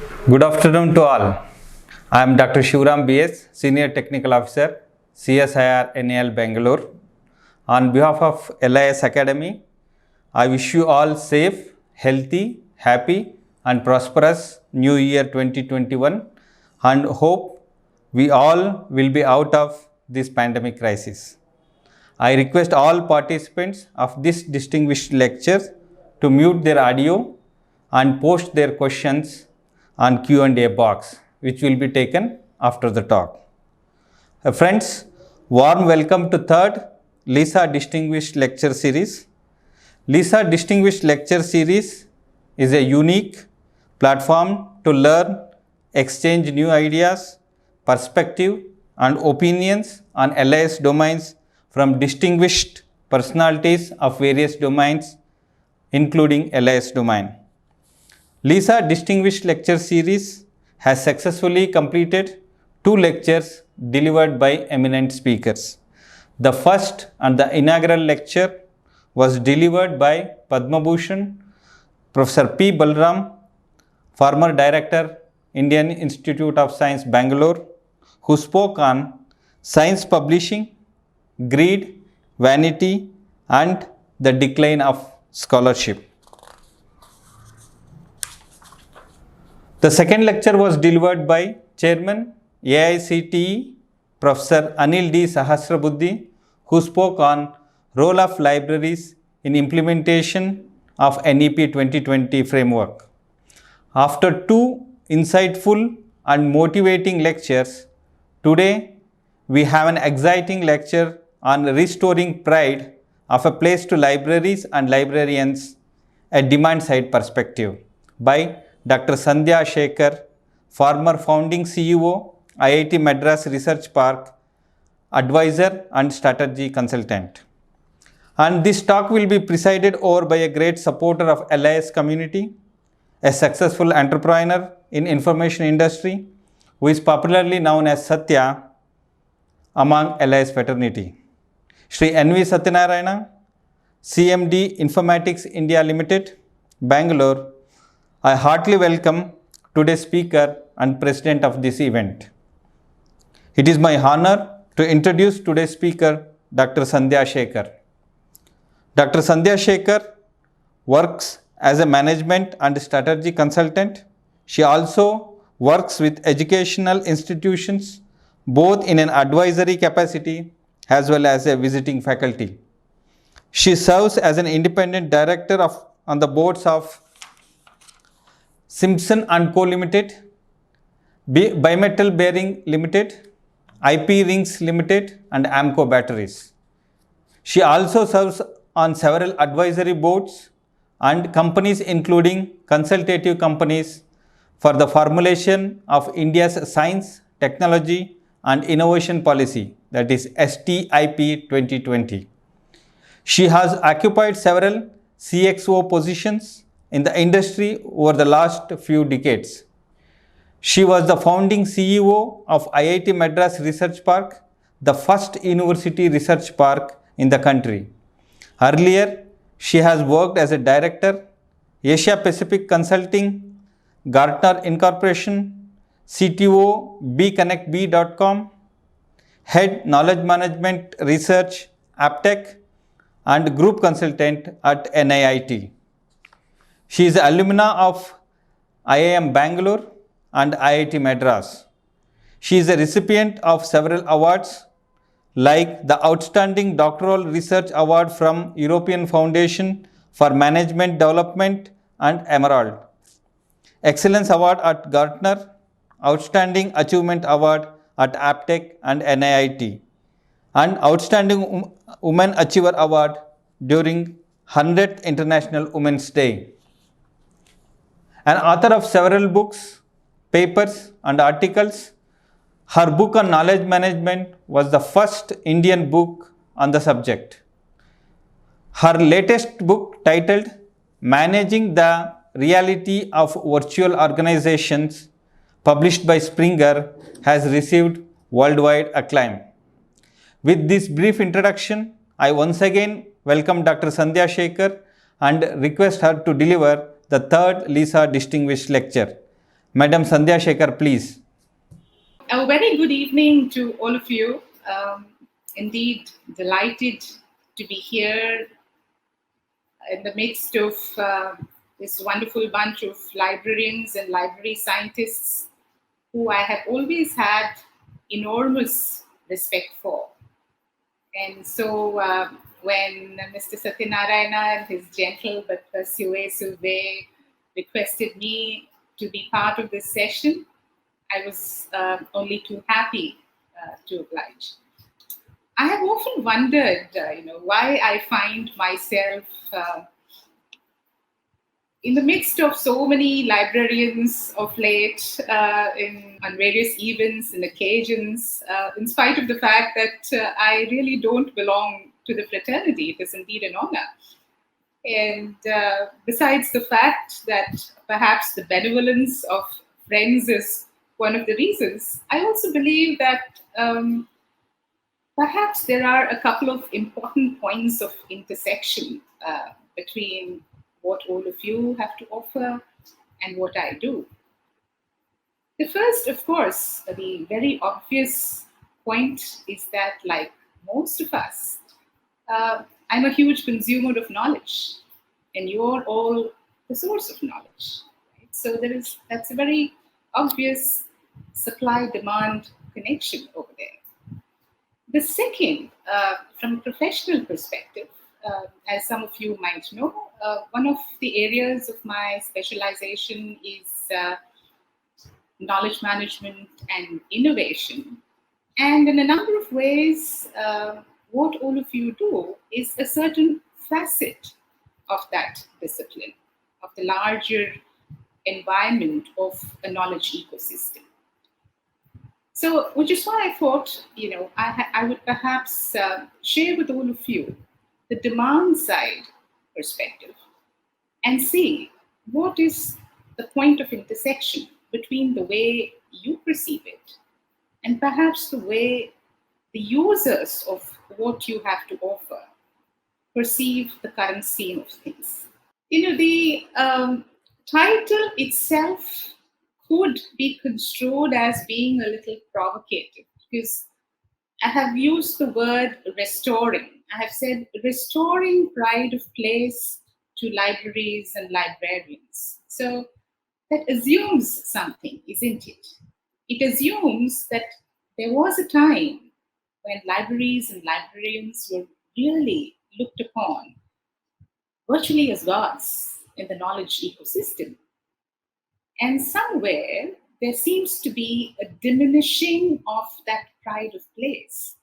Good afternoon to all. I am Dr. Shivram BS, Senior Technical Officer, CSIR NAL Bangalore. On behalf of LIS Academy, I wish you all safe, healthy, happy and prosperous New Year 2021 and hope we all will be out of this pandemic crisis. I request all participants of this distinguished lecture to mute their audio and post their questions on Q&A box, which will be taken after the talk. Friends, warm welcome to third Lisa Distinguished Lecture Series. Lisa Distinguished Lecture Series is a unique platform to learn, exchange new ideas, perspective and opinions on LIS domains from distinguished personalities of various domains, including LIS domain. Lisa Distinguished Lecture Series has successfully completed 2 lectures delivered by eminent speakers. The first and the inaugural lecture was delivered by Padma Bhushan, Professor P. Balram, former Director, Indian Institute of Science, Bangalore, who spoke on science publishing, greed, vanity, and the decline of scholarship. The second lecture was delivered by Chairman AICTE, Professor Anil D. Sahasrabuddhe, who spoke on role of libraries in implementation of NEP 2020 framework. After 2 insightful and motivating lectures, today we have an exciting lecture on restoring pride of a place to libraries and librarians, a demand-side perspective, by Dr.Sandhya Shekhar, former founding CEO, Iit Madras Research Park, advisor and strategy consultant. And this talk will be presided over by a great supporter of LIS community, a successful entrepreneur in information industry, who is popularly known as Satya among LIS fraternity. Shri N.V. Satyanarayana, CMD Informatics India Limited, Bangalore. I heartily welcome today's speaker and president of this event. It is my honor to introduce today's speaker, Dr. Sandhya Shekhar. Dr. Sandhya Shekhar works as a management and strategy consultant. She also works with educational institutions, both in an advisory capacity as well as a visiting faculty. She serves as an independent director on the boards of Simpson & Co. Limited, Bimetal Bearing Limited, IP Rings Limited and Amco Batteries. She also serves on several advisory boards and companies, including consultative companies, for the formulation of India's science, technology and innovation policy, that is STIP 2020. She has occupied several CXO positions in the industry over the last few decades. She was the founding CEO of IIT Madras Research Park, the first university research park in the country. Earlier, she has worked as a director, Asia Pacific Consulting, Gartner Incorporation, CTO, bconnectb.com, Head Knowledge Management Research, Aptech, and Group Consultant at NIIT. She is alumna of IIM Bangalore and IIT Madras. She is a recipient of several awards like the Outstanding Doctoral Research Award from European Foundation for Management Development and Emerald, Excellence Award at Gartner, Outstanding Achievement Award at Aptech and NIIT, and Outstanding Women Achiever Award during 100th International Women's Day. An author of several books, papers and articles, her book on knowledge management was the first Indian book on the subject. Her latest book, titled Managing the Reality of Virtual Organizations, published by Springer, has received worldwide acclaim. With this brief introduction, I once again welcome Dr. Sandhya Shekhar and request her to deliver the third Lisa Distinguished Lecture. Madam Sandhya Shekhar, please. A very good evening to all of you. Indeed, delighted to be here in the midst of this wonderful bunch of librarians and library scientists who I have always had enormous respect for. And so when Mr. Satyanarayana, in his gentle but persuasive way, requested me to be part of this session, I was only too happy to oblige. I have often wondered, why I find myself in the midst of so many librarians of late, on various events and occasions, in spite of the fact that I really don't belong to the fraternity. It is indeed an honor. And besides the fact that perhaps the benevolence of friends is one of the reasons, I also believe that perhaps there are a couple of important points of intersection between what all of you have to offer and what I do. The first, of course, the very obvious point is that, like most of us, I'm a huge consumer of knowledge, and you're all the source of knowledge. Right? So that's a very obvious supply-demand connection over there. The second, from a professional perspective, as some of you might know, one of the areas of my specialization is knowledge management and innovation. And in a number of ways, what all of you do is a certain facet of that discipline, of the larger environment of a knowledge ecosystem. So, which is why I thought, I would perhaps share with all of you the demand side perspective and see what is the point of intersection between the way you perceive it and perhaps the way the users of what you have to offer perceive the current scene of things. The title itself could be construed as being a little provocative because I have used the word restoring. I have said restoring pride of place to libraries and librarians. So that assumes something, isn't it? It assumes that there was a time when libraries and librarians were really looked upon virtually as gods in the knowledge ecosystem. And somewhere there seems to be a diminishing of that pride of place.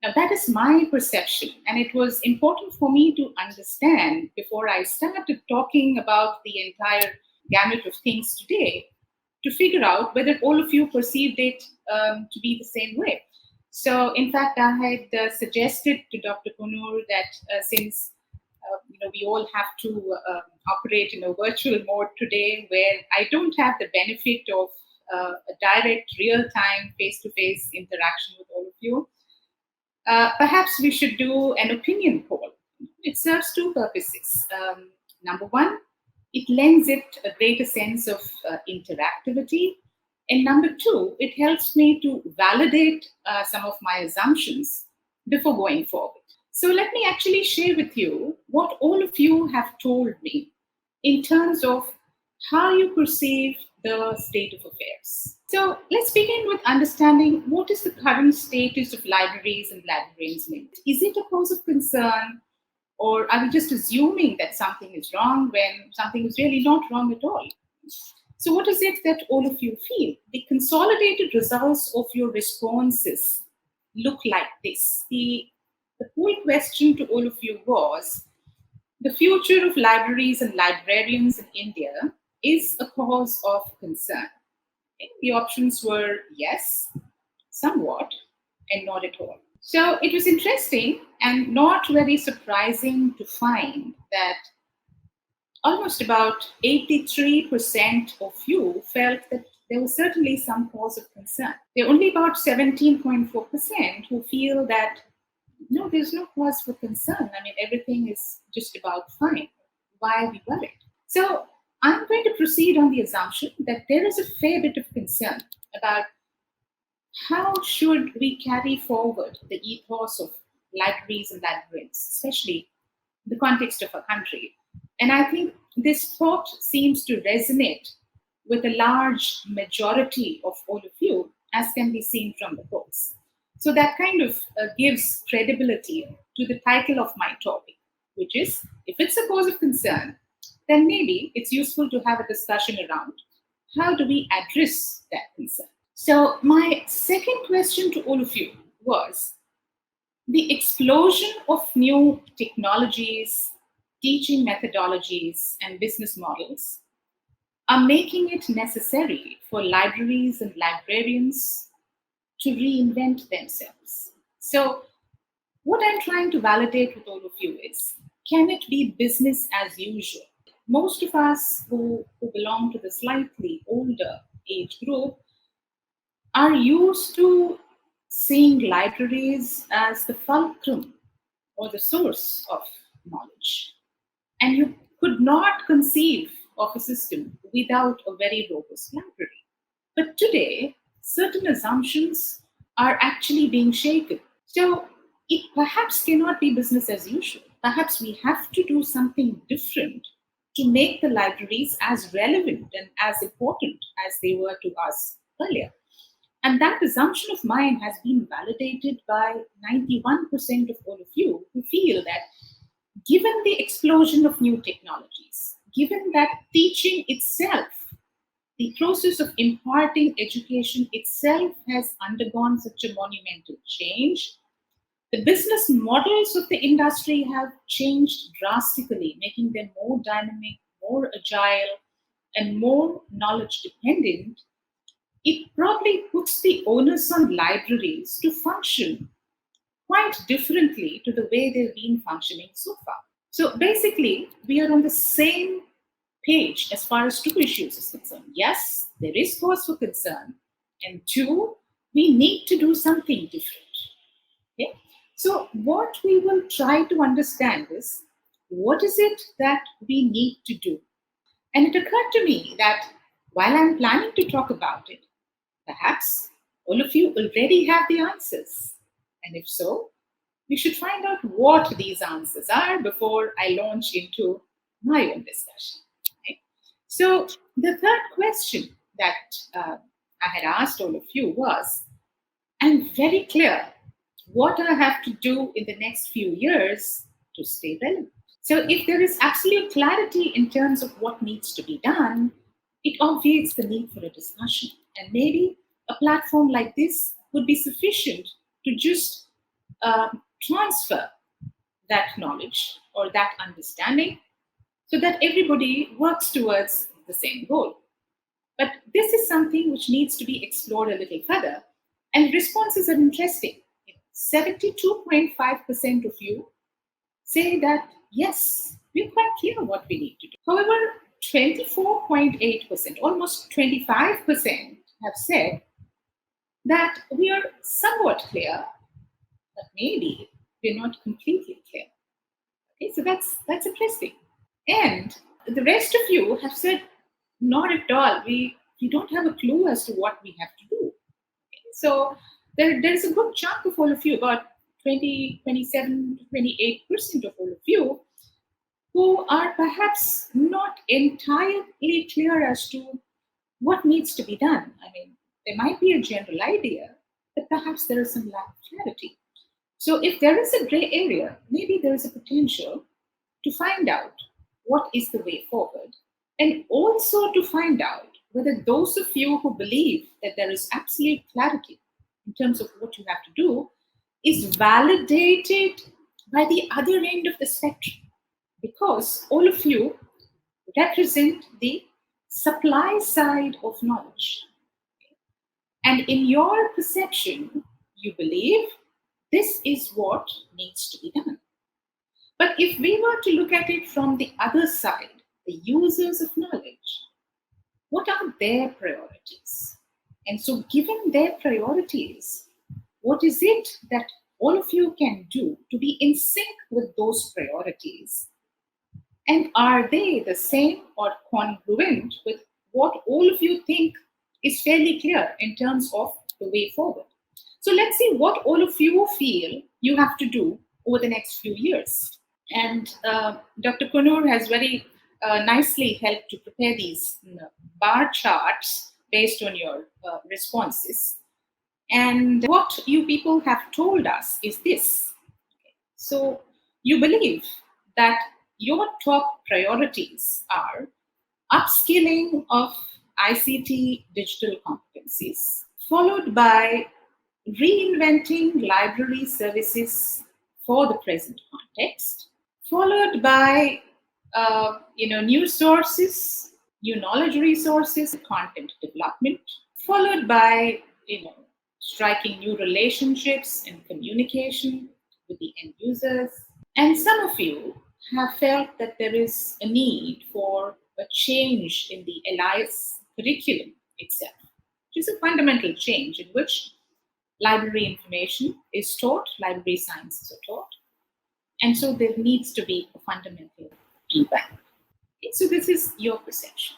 Now, that is my perception, and it was important for me to understand before I started talking about the entire gamut of things today to figure out whether all of you perceived it to be the same way. So, in fact, I had suggested to Dr. Kunur that since we all have to operate in a virtual mode today, where I don't have the benefit of a direct, real-time, face-to-face interaction with all of you, perhaps we should do an opinion poll. It serves two purposes. Number one, it lends it a greater sense of interactivity. And number two, it helps me to validate some of my assumptions before going forward. So let me actually share with you what all of you have told me in terms of how you perceive the state of affairs. So let's begin with understanding what is the current status of libraries and librarians. Is it a cause of concern, or are we just assuming that something is wrong when something is really not wrong at all? So what is it that all of you feel? The consolidated results of your responses look like this. The whole question to all of you was, the future of libraries and librarians in India is a cause of concern. The options were yes, somewhat, and not at all. So it was interesting and not very surprising to find that almost about 83% of you felt that there was certainly some cause of concern. There are only about 17.4% who feel that no, there's no cause for concern. I mean, everything is just about fine. Why are we worried? So I'm going to proceed on the assumption that there is a fair bit of concern about how should we carry forward the ethos of libraries and librarians, especially in the context of our country. And I think this thought seems to resonate with a large majority of all of you, as can be seen from the polls. So that kind of gives credibility to the title of my topic, which is, if it's a cause of concern, then maybe it's useful to have a discussion around how do we address that concern. So, my second question to all of you was, the explosion of new technologies, teaching methodologies, and business models are making it necessary for libraries and librarians to reinvent themselves. So, what I'm trying to validate with all of you is, can it be business as usual? Most of us who belong to the slightly older age group are used to seeing libraries as the fulcrum or the source of knowledge. And you could not conceive of a system without a very robust library. But today, certain assumptions are actually being shaken. So it perhaps cannot be business as usual. Perhaps we have to do something different to make the libraries as relevant and as important as they were to us earlier. And that assumption of mine has been validated by 91% of all of you who feel that given the explosion of new technologies, given that teaching itself, the process of imparting education itself has undergone such a monumental change, the business models of the industry have changed drastically, making them more dynamic, more agile, and more knowledge dependent. It probably puts the onus on libraries to function quite differently to the way they've been functioning so far. So basically, we are on the same page as far as two issues is concerned. Yes, there is cause for concern, and two, we need to do something different. Okay? So what we will try to understand is, what is it that we need to do? And it occurred to me that while I'm planning to talk about it, perhaps all of you already have the answers. And if so, we should find out what these answers are before I launch into my own discussion. Right? So, the third question that I had asked all of you was, I'm very clear what I have to do in the next few years to stay relevant. So, if there is absolute clarity in terms of what needs to be done, it obviates the need for a discussion. And maybe a platform like this would be sufficient to just transfer that knowledge or that understanding so that everybody works towards the same goal. But this is something which needs to be explored a little further. And responses are interesting. 72.5% of you say that, yes, we're quite clear what we need to do. However, 24.8%, almost 25%, have said that we are somewhat clear, but maybe we're not completely clear. Okay, so that's interesting. And the rest of you have said, not at all. We don't have a clue as to what we have to do. Okay, so there's a good chunk of all of you, about 20, 27, 28% of all of you, who are perhaps not entirely clear as to what needs to be done. I mean, there might be a general idea, but perhaps there is some lack of clarity. So if there is a gray area, maybe there is a potential to find out what is the way forward, and also to find out whether those of you who believe that there is absolute clarity in terms of what you have to do is validated by the other end of the spectrum, because all of you represent the supply side of knowledge. And in your perception, you believe this is what needs to be done. But if we were to look at it from the other side, the users of knowledge, what are their priorities? And so, given their priorities, what is it that all of you can do to be in sync with those priorities And are they the same or congruent with what all of you think is fairly clear in terms of the way forward? So let's see what all of you feel you have to do over the next few years. And Dr. Kunur has very nicely helped to prepare these bar charts based on your responses. And what you people have told us is this. So you believe that your top priorities are upskilling of ICT digital competencies, followed by reinventing library services for the present context, followed by new sources, new knowledge resources, content development, followed by striking new relationships and communication with the end users. And some of you have felt that there is a need for a change in the LIS curriculum itself, which is a fundamental change in which library information is taught, library sciences are taught, and so there needs to be a fundamental revamp. Okay, so this is your perception.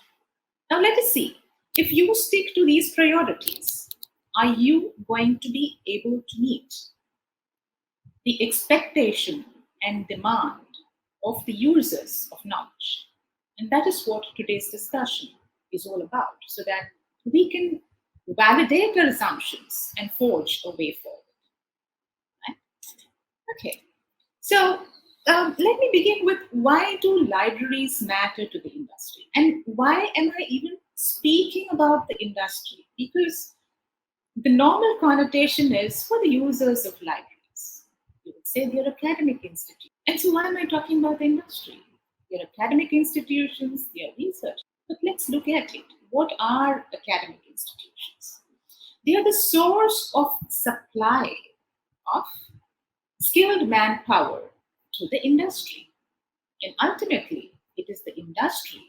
Now let us see, if you stick to these priorities, are you going to be able to meet the expectation and demand of the users of knowledge? And that is what today's discussion is all about, so that we can validate our assumptions and forge a way forward. Right? Okay, so let me begin with, why do libraries matter to the industry? And why am I even speaking about the industry? Because the normal connotation is for the users of libraries. You would say they're academic institutions. And so why am I talking about the industry? They're academic institutions, they're research. But let's look at it. What are academic institutions? They are the source of supply of skilled manpower to the industry. And ultimately, it is the industry,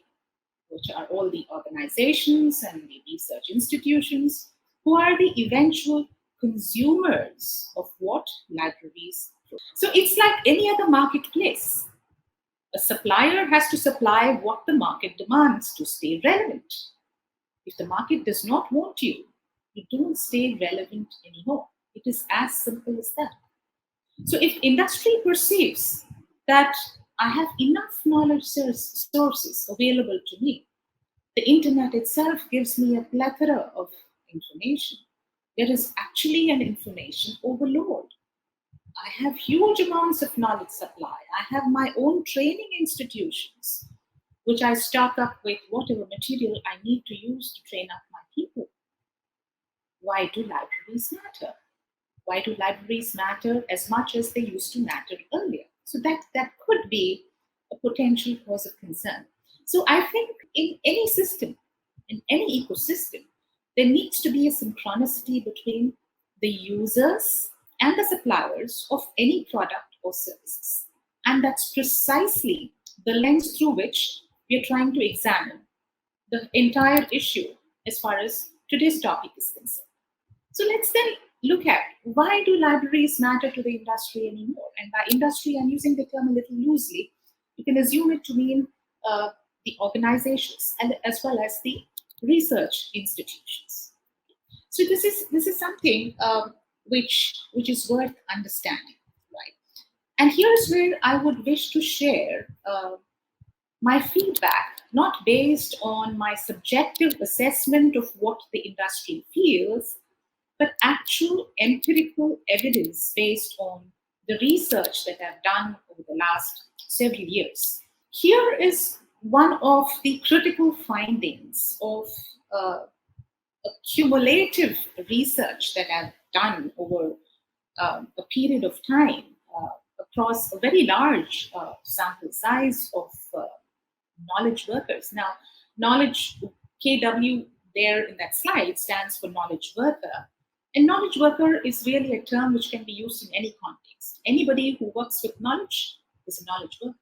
which are all the organizations and the research institutions, who are the eventual consumers of what libraries do. So it's like any other marketplace. A supplier has to supply what the market demands to stay relevant. If the market does not want you, you don't stay relevant anymore. It is as simple as that. So if industry perceives that I have enough knowledge sources available to me, the internet itself gives me a plethora of information. There is actually an information overload. I have huge amounts of knowledge supply. I have my own training institutions, which I stock up with whatever material I need to use to train up my people. Why do libraries matter? Why do libraries matter as much as they used to matter earlier? So that could be a potential cause of concern. So I think in any system, in any ecosystem, there needs to be a synchronicity between the users and the suppliers of any product or services. And that's precisely the lens through which we are trying to examine the entire issue as far as today's topic is concerned. So let's then look at, why do libraries matter to the industry anymore? And by industry, I'm using the term a little loosely. You can assume it to mean the organizations and as well as the research institutions. So this is something which is worth understanding, right? And here's where I would wish to share my feedback, not based on my subjective assessment of what the industry feels, but actual empirical evidence based on the research that I've done over the last several years. Here is one of the critical findings of a cumulative research that I've done over a period of time across a very large sample size of knowledge workers. Now, knowledge, KW there in that slide, stands for knowledge worker. And knowledge worker is really a term which can be used in any context. Anybody who works with knowledge is a knowledge worker.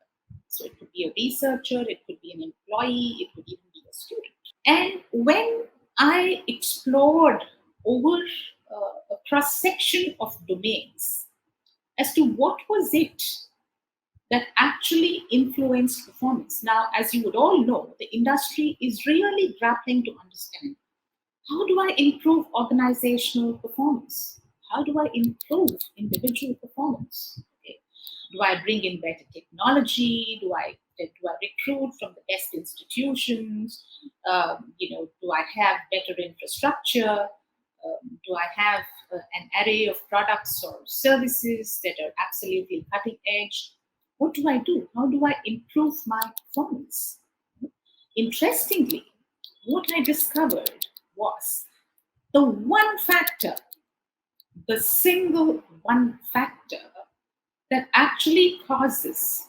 So it could be a researcher, it could be an employee, it could even be a student. And when I explored over a cross section of domains as to what was it that actually influenced performance. Now, as you would all know, the industry is really grappling to understand, how do I improve organizational performance? How do I improve individual performance? Okay. Do I bring in better technology? Do I recruit from the best institutions? Do I have better infrastructure? Do I have an array of products or services that are absolutely cutting edge? What do I do? How do I improve my performance? Interestingly, what I discovered was the one factor, the single one factor that actually causes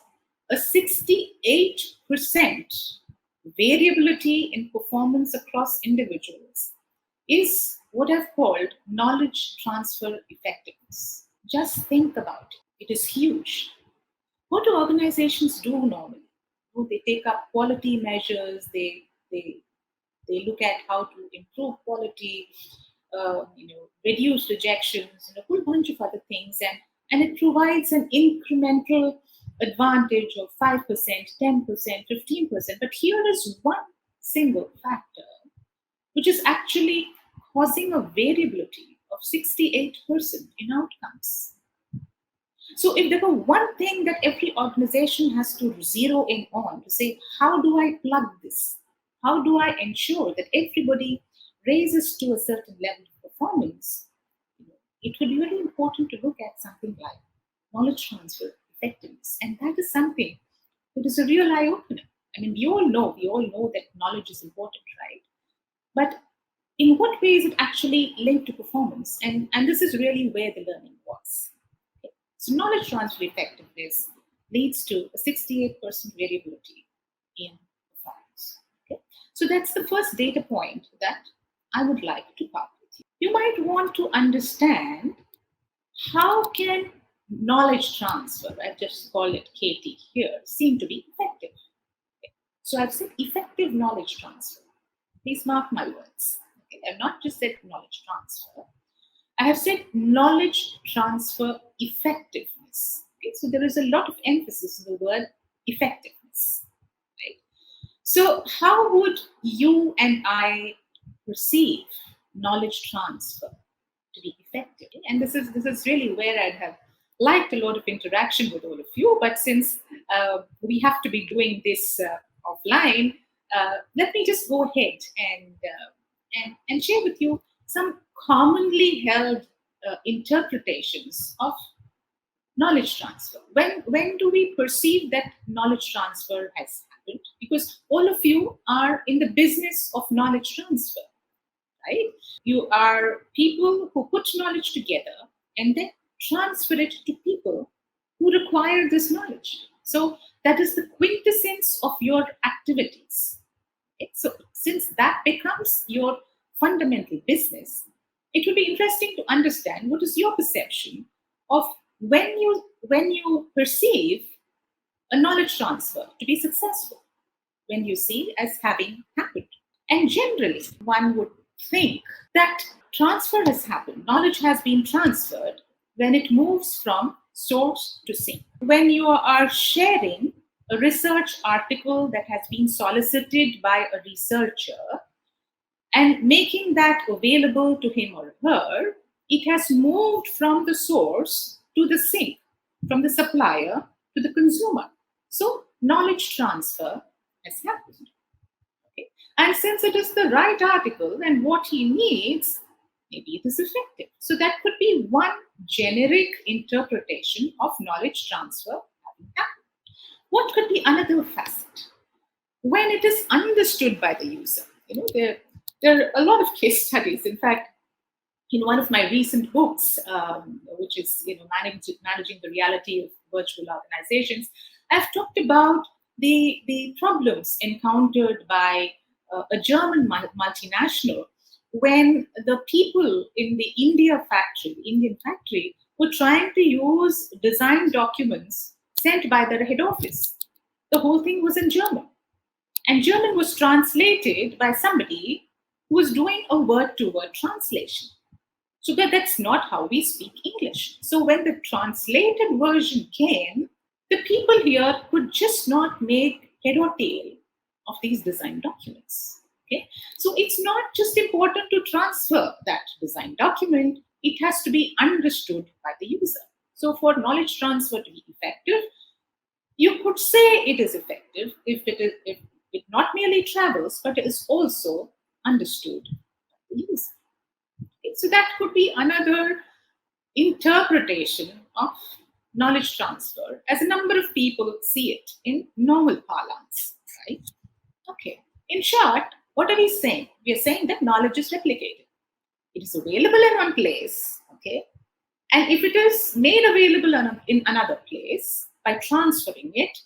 a 68% variability in performance across individuals is what I've called knowledge transfer effectiveness. Just think about it. It is huge. What do organizations do normally? Well, they take up quality measures, they look at how to improve quality, reduce rejections, and a whole bunch of other things. And it provides an incremental advantage of 5%, 10%, 15%. But here is one single factor, which is actually causing a variability of 68% in outcomes. So if there were one thing that every organization has to zero in on to say, how do I plug this? How do I ensure that everybody raises to a certain level of performance? It would be really important to look at something like knowledge transfer effectiveness. And that is something that is a real eye opener. I mean, we all know that knowledge is important, right? But in what way is it actually linked to performance? And this is really where the learning was. Okay. So knowledge transfer effectiveness leads to a 68% variability in performance. Okay. So that's the first data point that I would like to talk with you. You might want to understand, how can knowledge transfer, I just call it KT here, seem to be effective? Okay. So I've said effective knowledge transfer. Please mark my words. Okay. I've not just said knowledge transfer. I have said knowledge transfer effectiveness. Okay. So there is a lot of emphasis in the word effectiveness. Right? So how would you and I perceive knowledge transfer to be effective? And this is really where I'd have liked a lot of interaction with all of you. But since we have to be doing this offline, let me just go ahead and share with you some commonly held interpretations of knowledge transfer. When do we perceive that knowledge transfer has happened? Because all of you are in the business of knowledge transfer, right? You are people who put knowledge together and then transfer it to people who require this knowledge. So that is the quintessence of your activities. Okay? So since that becomes your fundamental business, it will be interesting to understand what is your perception of when you perceive a knowledge transfer to be successful, when you see it as having happened. And generally, one would think that transfer has happened, knowledge has been transferred when it moves from source to sink. When you are sharing a research article that has been solicited by a researcher and making that available to him or her, it has moved from the source to the sink, from the supplier to the consumer. So knowledge transfer has happened. Okay? And since it is the right article and what he needs, maybe it is effective. So that could be one generic interpretation of knowledge transfer having happened. What could be another facet? When it is understood by the user. There are a lot of case studies. In fact, in one of my recent books, which is managing the reality of virtual organizations, I've talked about the problems encountered by a German multinational when the people in the Indian factory, were trying to use design documents sent by their head office. The whole thing was in German. And German was translated by somebody who was doing a word-to-word translation. So that's not how we speak English. So when the translated version came, The people here could just not make head or tail of these design documents. Okay, so it's not just important to transfer that design document, it has to be understood by the user. So for knowledge transfer to be effective, you could say it is effective if it not merely travels but is also understood by the user. Okay, so that could be another interpretation of knowledge transfer as a number of people see it in normal parlance, right? Okay. In short, what are we saying? We are saying that knowledge is replicated. It is available in one place, okay? And if it is made available in another place by transferring it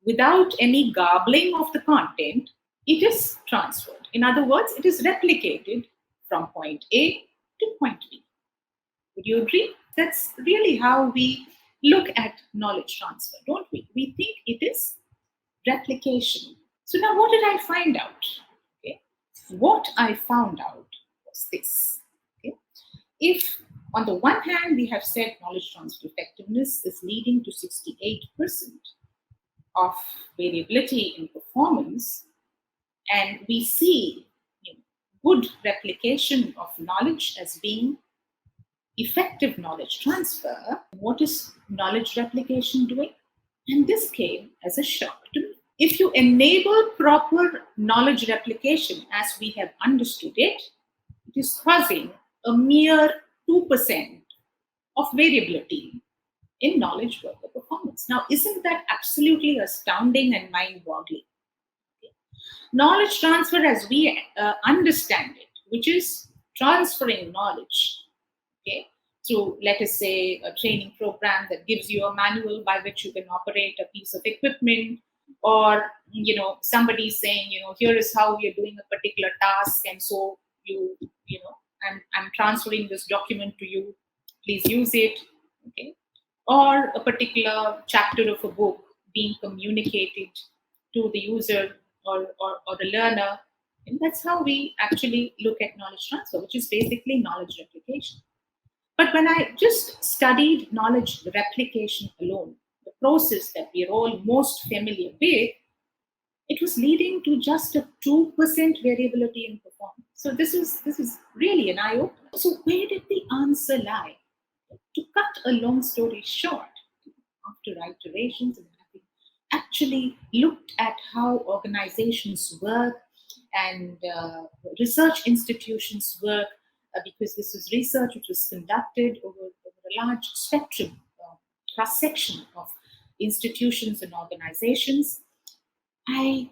without any garbling of the content, it is transferred. In other words, it is replicated from point A to point B. Would you agree? That's really how we look at knowledge transfer, don't we? We think it is replication. So now what did I find out? Okay. What I found out was this. Okay. If on the one hand we have said knowledge transfer effectiveness is leading to 68% of variability in performance, and we see good replication of knowledge as being effective knowledge transfer, what is knowledge replication doing? And this came as a shock to me. If you enable proper knowledge replication as we have understood it, it is causing a mere 2% of variability in knowledge worker performance. Now, isn't that absolutely astounding and mind-boggling? Knowledge transfer as we understand it, which is transferring knowledge, okay, through, let us say, a training program that gives you a manual by which you can operate a piece of equipment, or somebody saying, here is how we are doing a particular task, and so I'm transferring this document to you, please use it, okay, or a particular chapter of a book being communicated to the user or the learner. And that's how we actually look at knowledge transfer, which is basically knowledge replication. But when I just studied knowledge replication alone, the process that we are all most familiar with, it was leading to just a 2% variability in performance. So this is really an eye-opener. So where did the answer lie? To cut a long story short, after iterations and having actually looked at how organizations work and research institutions work, because this was research which was conducted over a large spectrum, cross-section of institutions and organizations, I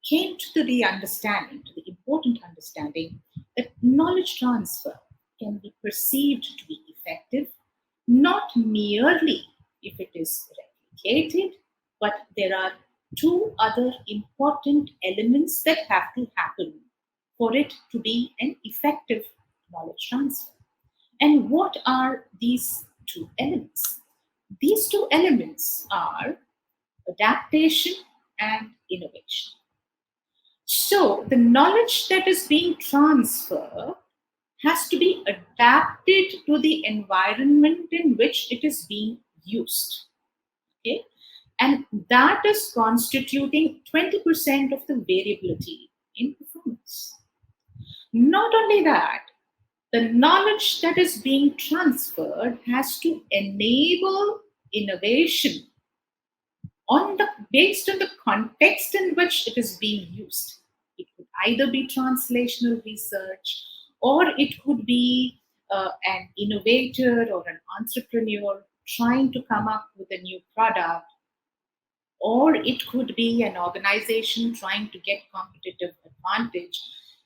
came to the understanding, to the important understanding, that knowledge transfer can be perceived to be effective not merely if it is replicated, but there are two other important elements that have to happen for it to be an effective knowledge transfer. And what are these two elements? These two elements are adaptation and innovation. So the knowledge that is being transferred has to be adapted to the environment in which it is being used. Okay? And that is constituting 20% of the variability in performance. Not only that, the knowledge that is being transferred has to enable innovation based on the context in which it is being used. It could either be translational research, or it could be an innovator or an entrepreneur trying to come up with a new product, or it could be an organization trying to get competitive advantage.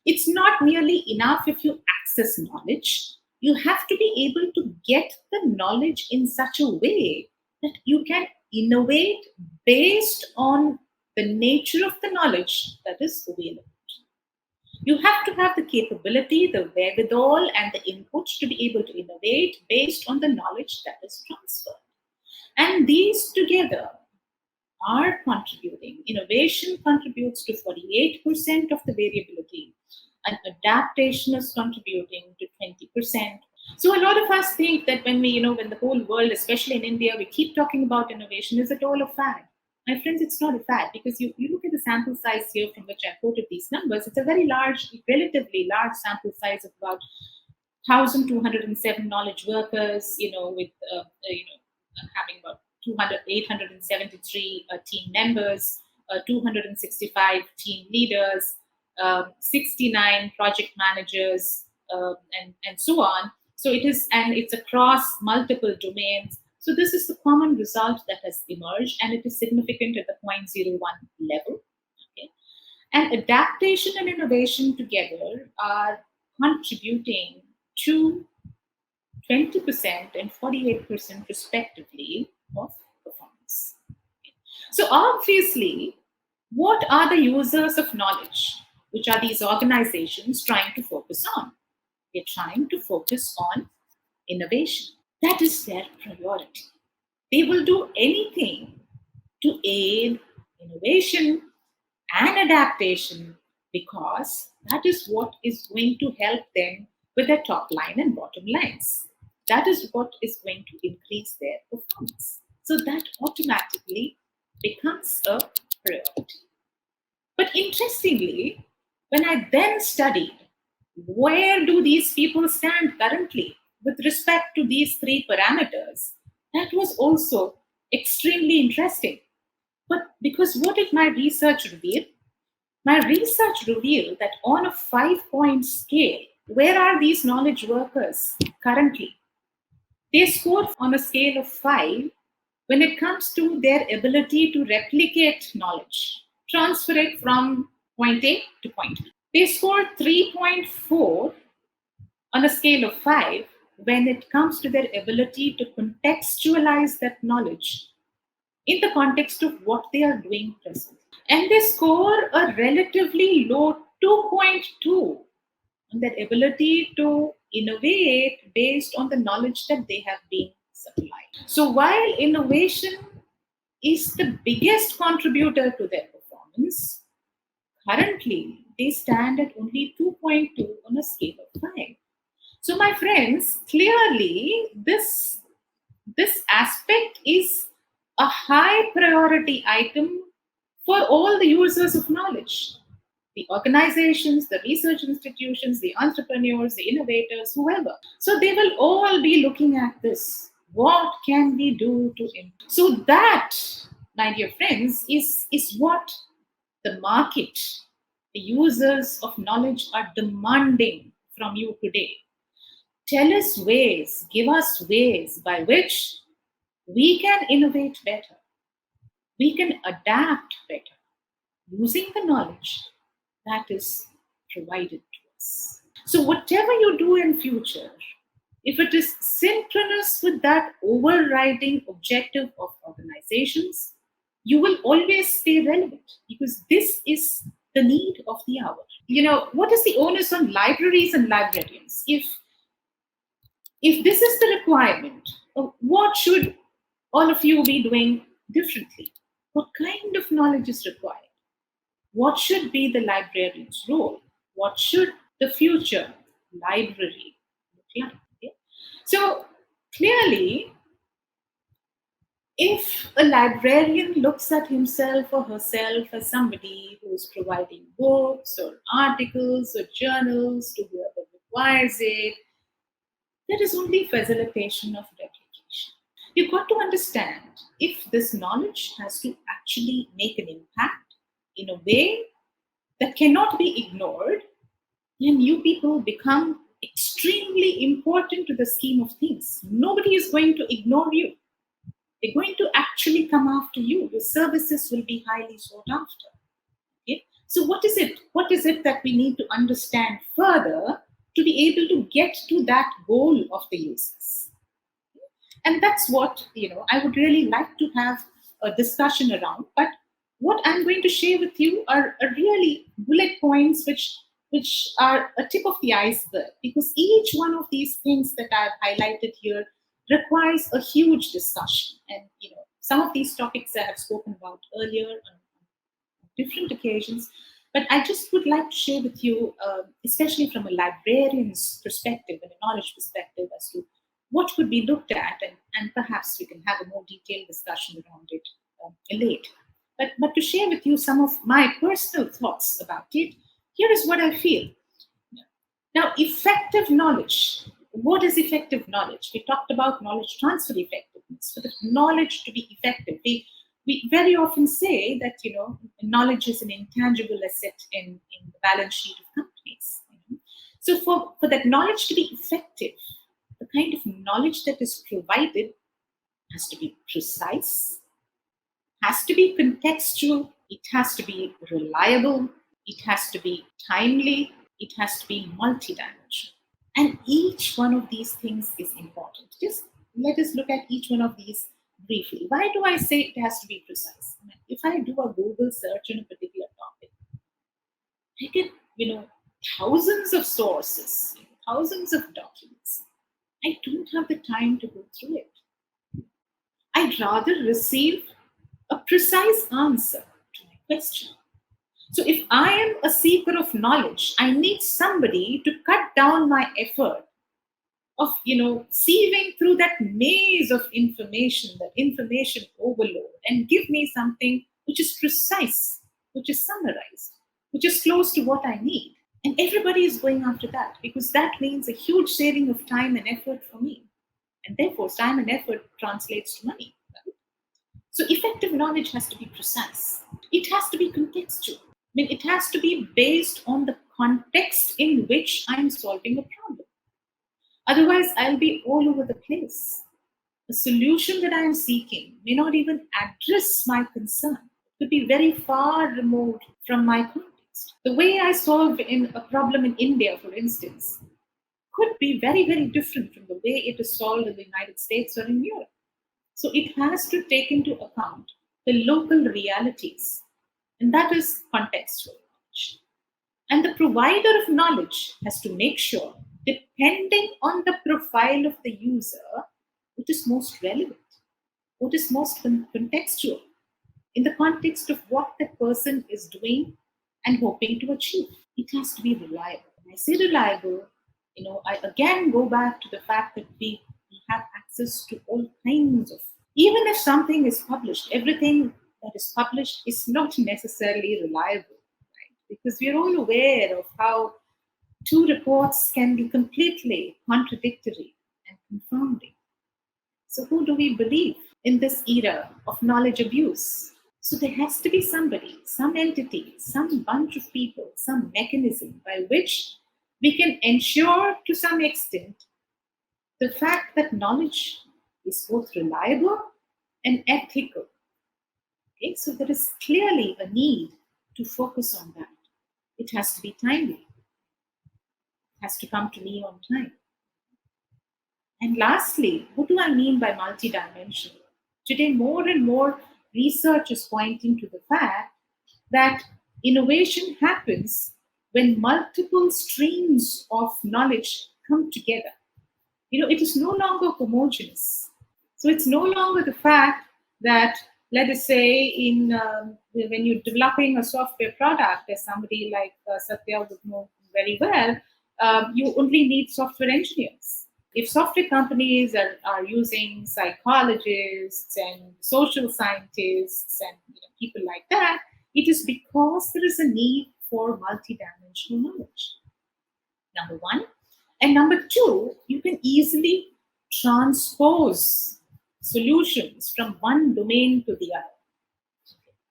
It's not merely enough if you access knowledge. You have to be able to get the knowledge in such a way that you can innovate based on the nature of the knowledge that is available. You have to have the capability, the wherewithal, and the input to be able to innovate based on the knowledge that is transferred. And these together are contributing. Innovation contributes to 48% of the variability, and adaptation is contributing to 20%. So a lot of us think that when when the whole world, especially in India, we keep talking about innovation, is it all a fad? My friends, it's not a fad, because you look at the sample size here from which I quoted these numbers. It's a very large, relatively large sample size of about 1,207 knowledge workers, with having about 873 team members, 265 team leaders, 69 project managers, and so on. So it is, and it's across multiple domains. So this is the common result that has emerged, and it is significant at the zero point zero 0.01 level. Okay? And adaptation and innovation together are contributing to 20% and 48% respectively of performance. So obviously, what are the users of knowledge, which are these organizations, trying to focus on? They're trying to focus on innovation. That is their priority. They will do anything to aid innovation and adaptation, because that is what is going to help them with their top line and bottom lines. That is what is going to increase their performance. So that automatically becomes a priority. But interestingly, when I then studied where do these people stand currently with respect to these three parameters, that was also extremely interesting. But because what did my research reveal? My research revealed that on a 5-point scale, where are these knowledge workers currently? They score on a scale of 5 when it comes to their ability to replicate knowledge, transfer it from point A to point B. They score 3.4 on a scale of 5 when it comes to their ability to contextualize that knowledge in the context of what they are doing presently. And they score a relatively low 2.2 on their ability to innovate based on the knowledge that they have been supplied. So while innovation is the biggest contributor to their performance, currently they stand at only 2.2 on a scale of 5. So my friends, clearly this aspect is a high priority item for all the users of knowledge, the organizations, the research institutions, the entrepreneurs, the innovators, whoever. So they will all be looking at this. What can we do to improve? So that, my dear friends, is what the market, the users of knowledge are demanding from you today. Tell us ways, give us ways by which we can innovate better, we can adapt better using the knowledge that is provided to us. So whatever you do in future, if it is synchronous with that overriding objective of organizations, you will always stay relevant, because this is the need of the hour. What is the onus on libraries and librarians? If this is the requirement, what should all of you be doing differently? What kind of knowledge is required? What should be the librarian's role? What should the future library look like? Okay? So clearly, if a librarian looks at himself or herself as somebody who's providing books or articles or journals to whoever requires it, that is only facilitation of replication. You've got to understand, if this knowledge has to actually make an impact in a way that cannot be ignored, then you people become extremely important to the scheme of things. Nobody is going to ignore you. They're going to actually come after you. Your services will be highly sought after. Okay? So what is it? What is it that we need to understand further to be able to get to that goal of the users? And that's what I would really like to have a discussion around. But what I'm going to share with you are really bullet points which are a tip of the iceberg, because each one of these things that I've highlighted here requires a huge discussion. And some of these topics I have spoken about earlier on different occasions. But I just would like to share with you, especially from a librarian's perspective and a knowledge perspective, as to what could be looked at, and perhaps we can have a more detailed discussion around it later. But to share with you some of my personal thoughts about it, here is what I feel. Now, effective knowledge. What is effective knowledge? We talked about knowledge transfer effectiveness. For the knowledge to be effective, we very often say that knowledge is an intangible asset in the balance sheet of companies. So for that knowledge to be effective, the kind of knowledge that is provided has to be precise, has to be contextual, it has to be reliable, it has to be timely, it has to be multidimensional. And each one of these things is important. Just let us look at each one of these briefly. Why do I say it has to be precise? I mean, if I do a Google search on a particular topic, I get, thousands of sources, thousands of documents. I don't have the time to go through it. I'd rather receive a precise answer to my question. So if I am a seeker of knowledge, I need somebody to cut down my effort of, sieving through that maze of information, that information overload, and give me something which is precise, which is summarized, which is close to what I need. And everybody is going after that because that means a huge saving of time and effort for me. And therefore, time and effort translates to money. Right? So effective knowledge has to be precise. It has to be contextual. I mean, it has to be based on the context in which I'm solving a problem. Otherwise, I'll be all over the place. The solution that I am seeking may not even address my concern. It could be very far removed from my context. The way I solve in a problem in India, for instance, could be very, very different from the way it is solved in the United States or in Europe. So it has to take into account the local realities, and that is contextual knowledge. And the provider of knowledge has to make sure, depending on the profile of the user, what is most relevant, what is most contextual in the context of what that person is doing and hoping to achieve. It has to be reliable. When I say reliable, I again go back to the fact that we have access to all kinds of, even if something is published, everything that is published is not necessarily reliable, right? Because we are all aware of how two reports can be completely contradictory and confounding. So who do we believe in this era of knowledge abuse? So there has to be somebody, some entity, some bunch of people, some mechanism by which we can ensure to some extent the fact that knowledge is both reliable and ethical. Okay, so there is clearly a need to focus on that. It has to be timely. It has to come to me on time. And lastly, what do I mean by multidimensional? Today, more and more research is pointing to the fact that innovation happens when multiple streams of knowledge come together. It is no longer homogeneous. So it's no longer the fact that, let us say, when you're developing a software product, as somebody like Satya would know very well, you only need software engineers. If software companies are using psychologists and social scientists and people like that, it is because there is a need for multidimensional knowledge. Number one. And number two, you can easily transpose solutions from one domain to the other.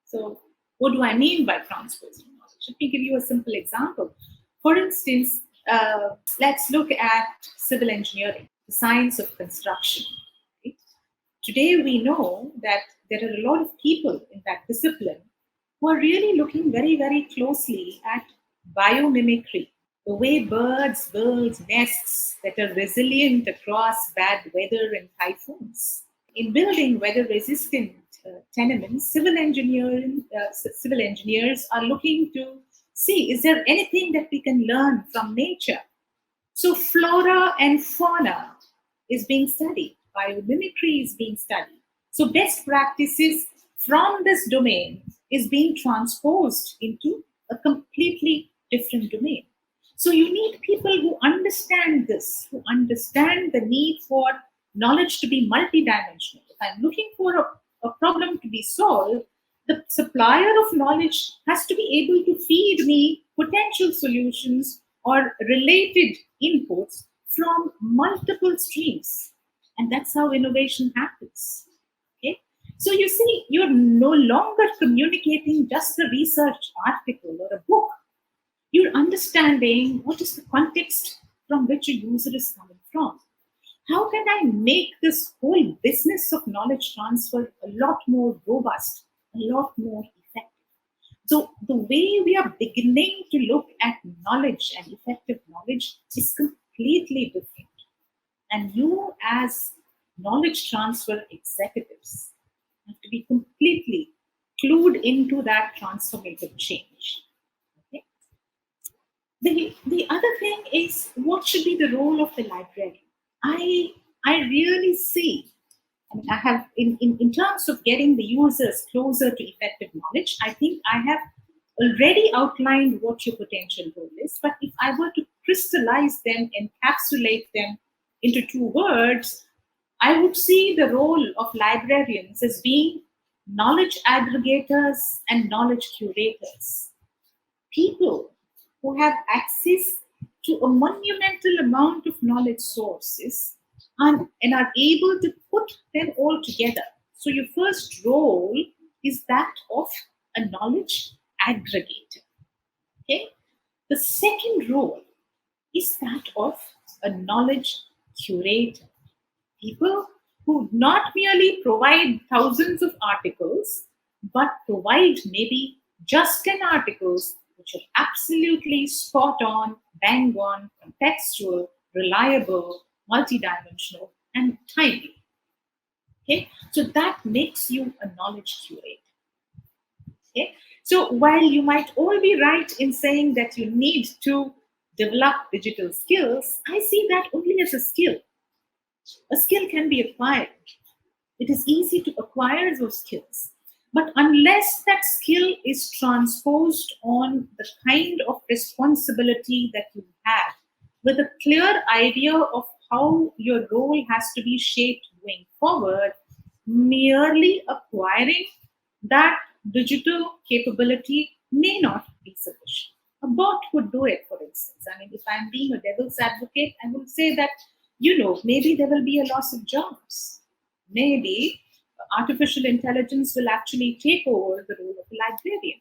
So, what do I mean by transposing knowledge? Let me give you a simple example. For instance, let's look at civil engineering, the science of construction. Right? Today, we know that there are a lot of people in that discipline who are really looking very, very closely at biomimicry, the way birds build nests that are resilient across bad weather and typhoons. In building weather-resistant tenements, civil engineers are looking to see, is there anything that we can learn from nature? So flora and fauna is being studied. Biomimicry is being studied. So best practices from this domain is being transposed into a completely different domain. So you need people who understand this, who understand the need for knowledge to be multidimensional. If I'm looking for a problem to be solved, the supplier of knowledge has to be able to feed me potential solutions or related inputs from multiple streams. And that's how innovation happens. Okay? So you see, you're no longer communicating just a research article or a book. You're understanding what is the context from which a user is coming from. How can I make this whole business of knowledge transfer a lot more robust, a lot more effective? So the way we are beginning to look at knowledge and effective knowledge is completely different. And you, as knowledge transfer executives, have to be completely clued into that transformative change. Okay? The other thing is, what should be the role of the librarian? I really see, I mean, I have, in terms of getting the users closer to effective knowledge, I think I have already outlined what your potential role is. But if I were to crystallize them, encapsulate them into two words, I would see the role of librarians as being knowledge aggregators and knowledge curators. People who have access to a monumental amount of knowledge sources and are able to put them all together. So, your first role is that of a knowledge aggregator. Okay? The second role is that of a knowledge curator. People who not merely provide thousands of articles, but provide maybe just 10 articles which are absolutely spot on, bang on, contextual, reliable, multidimensional, and timely. Okay, so that makes you a knowledge curator. Okay, so while you might all be right in saying that you need to develop digital skills, I see that only as a skill. A skill can be acquired. It is easy to acquire those skills. But unless that skill is transposed on the kind of responsibility that you have, with a clear idea of how your role has to be shaped going forward, merely acquiring that digital capability may not be sufficient. A bot could do it, for instance. I mean, if I'm being a devil's advocate, I would say that, maybe there will be a loss of jobs. Maybe artificial intelligence will actually take over the role of a librarian.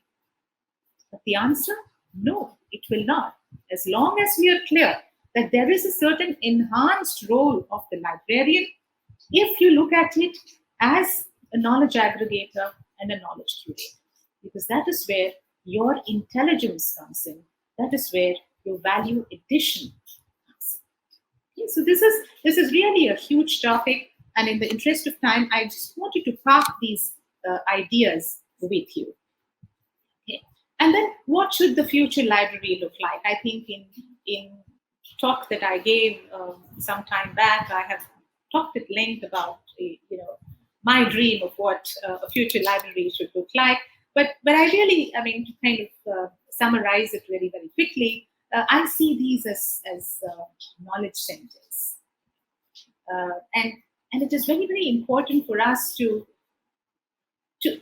But the answer, no, it will not. As long as we are clear that there is a certain enhanced role of the librarian, if you look at it as a knowledge aggregator and a knowledge curator, because that is where your intelligence comes in, that is where your value addition comes in. Okay, so this is really a huge topic, and in the interest of time, I just wanted to park these ideas with you. Okay. And then, what should the future library look like? I think in talk that I gave some time back, I have talked at length about my dream of what a future library should look like. But I really, I mean, to kind of summarize it very very quickly, I see these as knowledge centers, and it is very very important for us to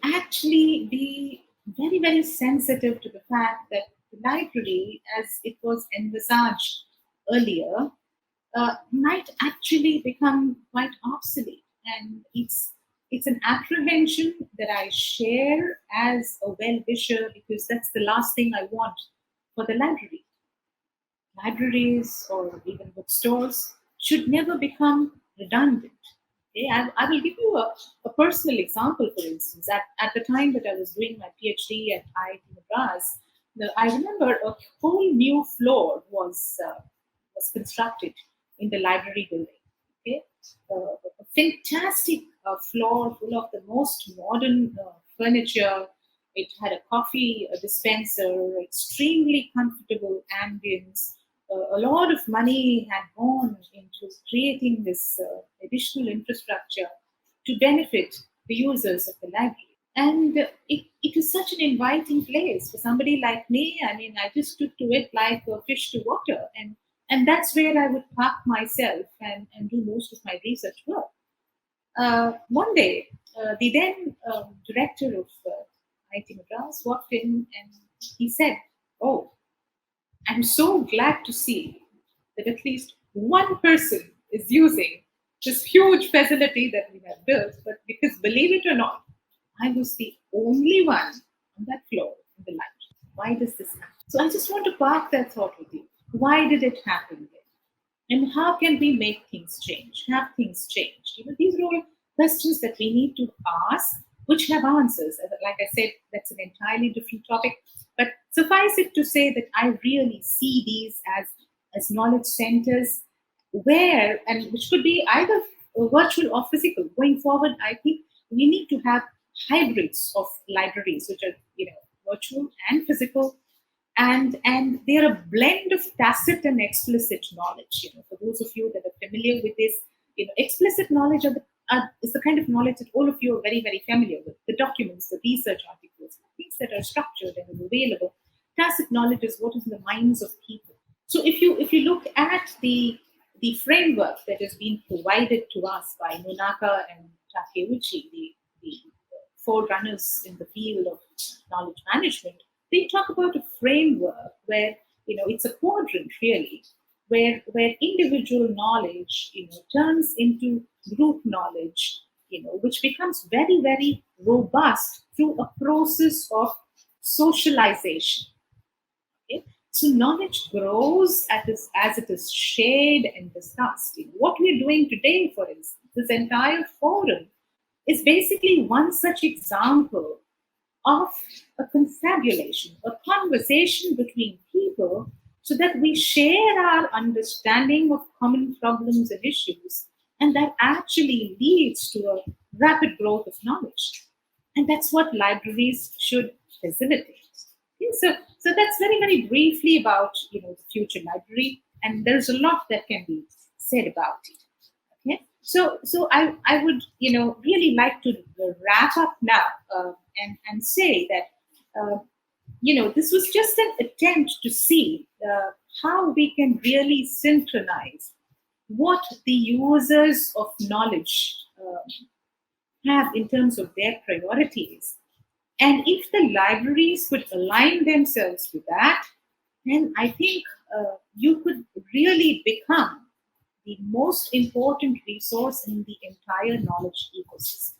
actually be very, very sensitive to the fact that the library, as it was envisaged earlier, might actually become quite obsolete. And it's an apprehension that I share as a well-wisher, because that's the last thing I want for the library. Libraries or even bookstores should never become redundant. Okay, I will give you a personal example, for instance. At the time that I was doing my PhD at Iit Madras, I remember a whole new floor was constructed in the library building. Okay, a fantastic floor full of the most modern furniture. It had a coffee dispenser, extremely comfortable ambience. A lot of money had gone into creating this additional infrastructure to benefit the users of the library. And it is such an inviting place for somebody like me. I mean, I just took to it like a fish to water, and that's where I would park myself and do most of my research work. One day, the then director of Iit Madras walked in and he said, "Oh, I'm so glad to see that at least one person is using this huge facility that we have built." But because, believe it or not, I was the only one on that floor in the library. Why does this happen? So I just want to park that thought with you. Why did it happen then? And how can we make things change? Have things changed? These are all questions that we need to ask, which have answers. Like I said, that's an entirely different topic. But suffice it to say that I really see these as knowledge centers where, and which could be either virtual or physical. Going forward, I think we need to have hybrids of libraries, which are virtual and physical, and they're a blend of tacit and explicit knowledge. For those of you that are familiar with this, explicit knowledge is the kind of knowledge that all of you are very, very familiar with. The documents, the research articles, things that are structured and available. Tacit knowledge is what is in the minds of people. So if you look at the framework that has been provided to us by Nonaka and Takeuchi, the forerunners in the field of knowledge management, they talk about a framework where it's a quadrant really, where individual knowledge turns into group knowledge, which becomes very, very robust through a process of socialization. Okay? So knowledge grows as it is shared and discussed. What we're doing today, for instance, this entire forum is basically one such example of a confabulation, a conversation between people, so that we share our understanding of common problems and issues, and that actually leads to a rapid growth of knowledge. And that's what libraries should facilitate. Okay, so that's very, very briefly about the future library, and there's a lot that can be said about it. Okay, so I would really like to wrap up now, and say that this was just an attempt to see how we can really synchronize what the users of knowledge have in terms of their priorities. And if the libraries could align themselves with that, then I think you could really become the most important resource in the entire knowledge ecosystem.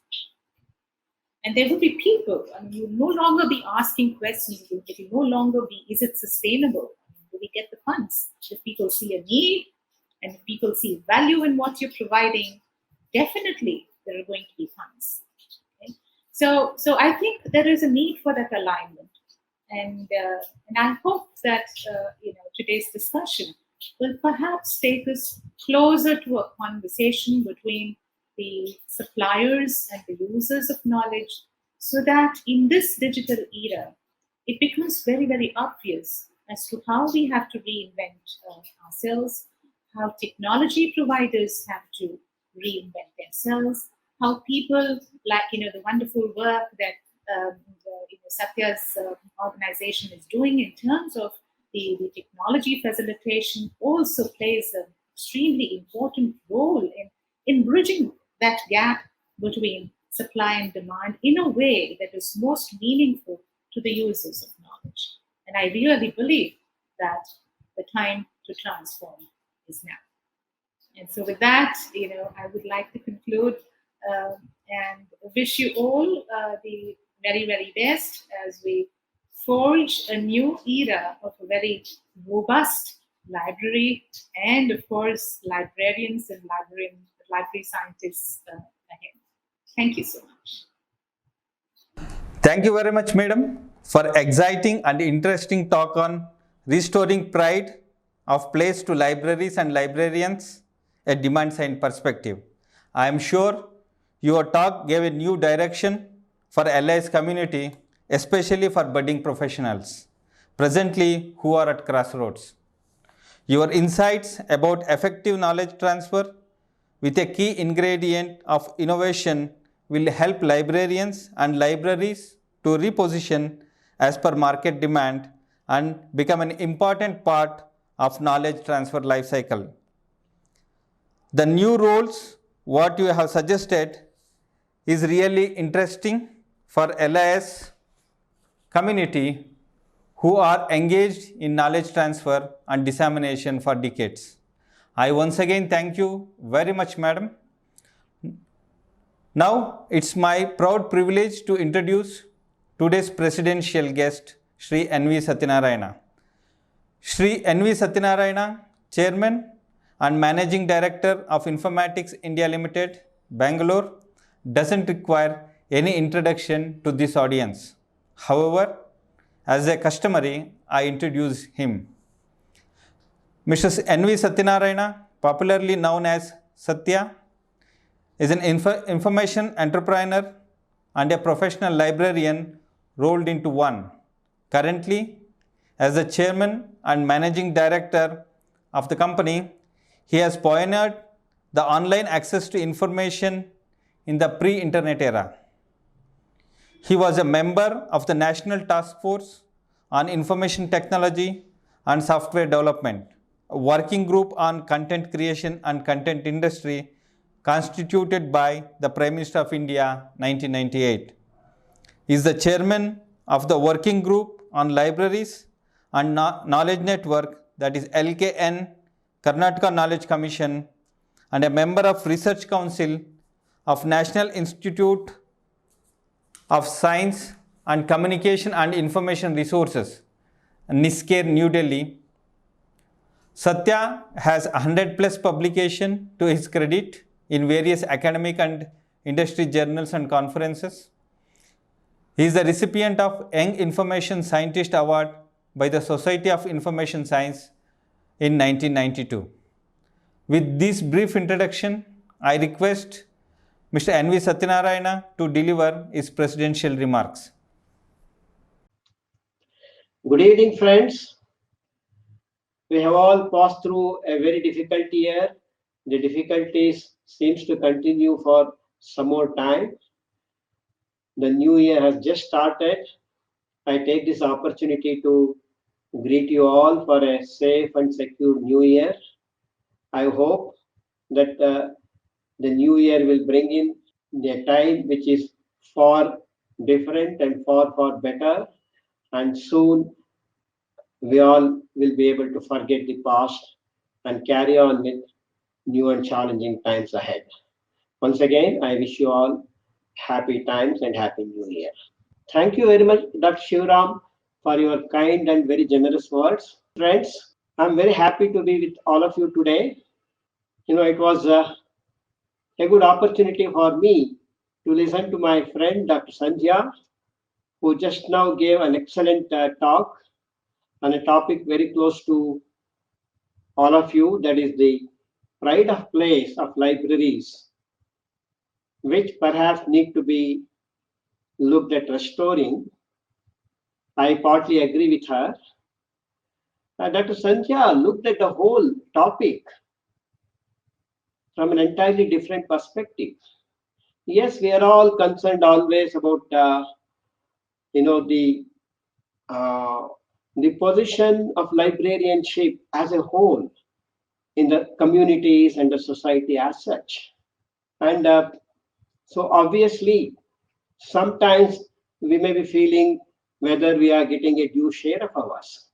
And there will be people, you'll no longer be asking questions. It will no longer be, is it sustainable? Do we get the funds? If people see a need and if people see value in what you're providing, definitely there are going to be funds. Okay? So I think there is a need for that alignment. And I hope that today's discussion will perhaps take us closer to a conversation between the suppliers and the users of knowledge, so that in this digital era, it becomes very, very obvious as to how we have to reinvent ourselves, how technology providers have to reinvent themselves, how people like the wonderful work that Satya's organization is doing in terms of the technology facilitation also plays an extremely important role in bridging that gap between supply and demand in a way that is most meaningful to the users of knowledge. And I really believe that the time to transform is now. And so with that, I would like to conclude and wish you all the very, very best as we forge a new era of a very robust library, and of course, librarians and library scientists ahead. Thank you so much. Thank you very much, madam, for exciting and interesting talk on restoring pride of place to libraries and librarians, a demand side perspective. I am sure your talk gave a new direction for LIS community, especially for budding professionals presently who are at crossroads. Your insights about effective knowledge transfer with a key ingredient of innovation will help librarians and libraries to reposition as per market demand and become an important part of knowledge transfer life cycle. The new roles, what you have suggested, is really interesting for LIS community who are engaged in knowledge transfer and dissemination for decades. I once again thank you very much, madam. Now, it's my proud privilege to introduce today's presidential guest, Shri N.V. Satyanarayana. Shri N.V. Satyanarayana, Chairman and Managing Director of Informatics India Limited, Bangalore, doesn't require any introduction to this audience. However, as a customary, I introduce him. Mr. N.V. Satyanarayana, popularly known as Satya, is an information entrepreneur and a professional librarian rolled into one. Currently, as the chairman and managing director of the company, he has pioneered the online access to information in the pre-internet era. He was a member of the National Task Force on Information Technology and Software Development, a working group on content creation and content industry constituted by the Prime Minister of India 1998. He is the chairman of the working group on libraries and knowledge network, that is LKN, Karnataka Knowledge Commission, and a member of Research Council of National Institute of Science and Communication and Information Resources, NISCARE, New Delhi. Satya has 100 plus publication to his credit in various academic and industry journals and conferences. He is the recipient of Young Information Scientist Award by the Society of Information Science in 1992. With this brief introduction, I request Mr. N.V. Satyanarayana to deliver his presidential remarks. Good evening, friends. We have all passed through a very difficult year. The difficulties seems to continue for some more time. The new year has just started. I take this opportunity to greet you all for a safe and secure new year. I hope that the new year will bring in a time which is far different and far better, and soon we all will be able to forget the past and carry on with new and challenging times ahead. Once again, I wish you all happy times and happy new year. Thank you very much, Dr. Shivram, for your kind and very generous words. Friends, I'm very happy to be with all of you today. It was a good opportunity for me to listen to my friend, Dr. Sandhya, who just now gave an excellent talk on a topic very close to all of you, that is the pride of place of libraries, which perhaps need to be looked at restoring. I partly agree with her. Dr. Sandhya looked at the whole topic from an entirely different perspective. Yes, we are all concerned always about the position of librarianship as a whole in the communities and the society as such. And so obviously, sometimes we may be feeling whether we are getting a due share of ours.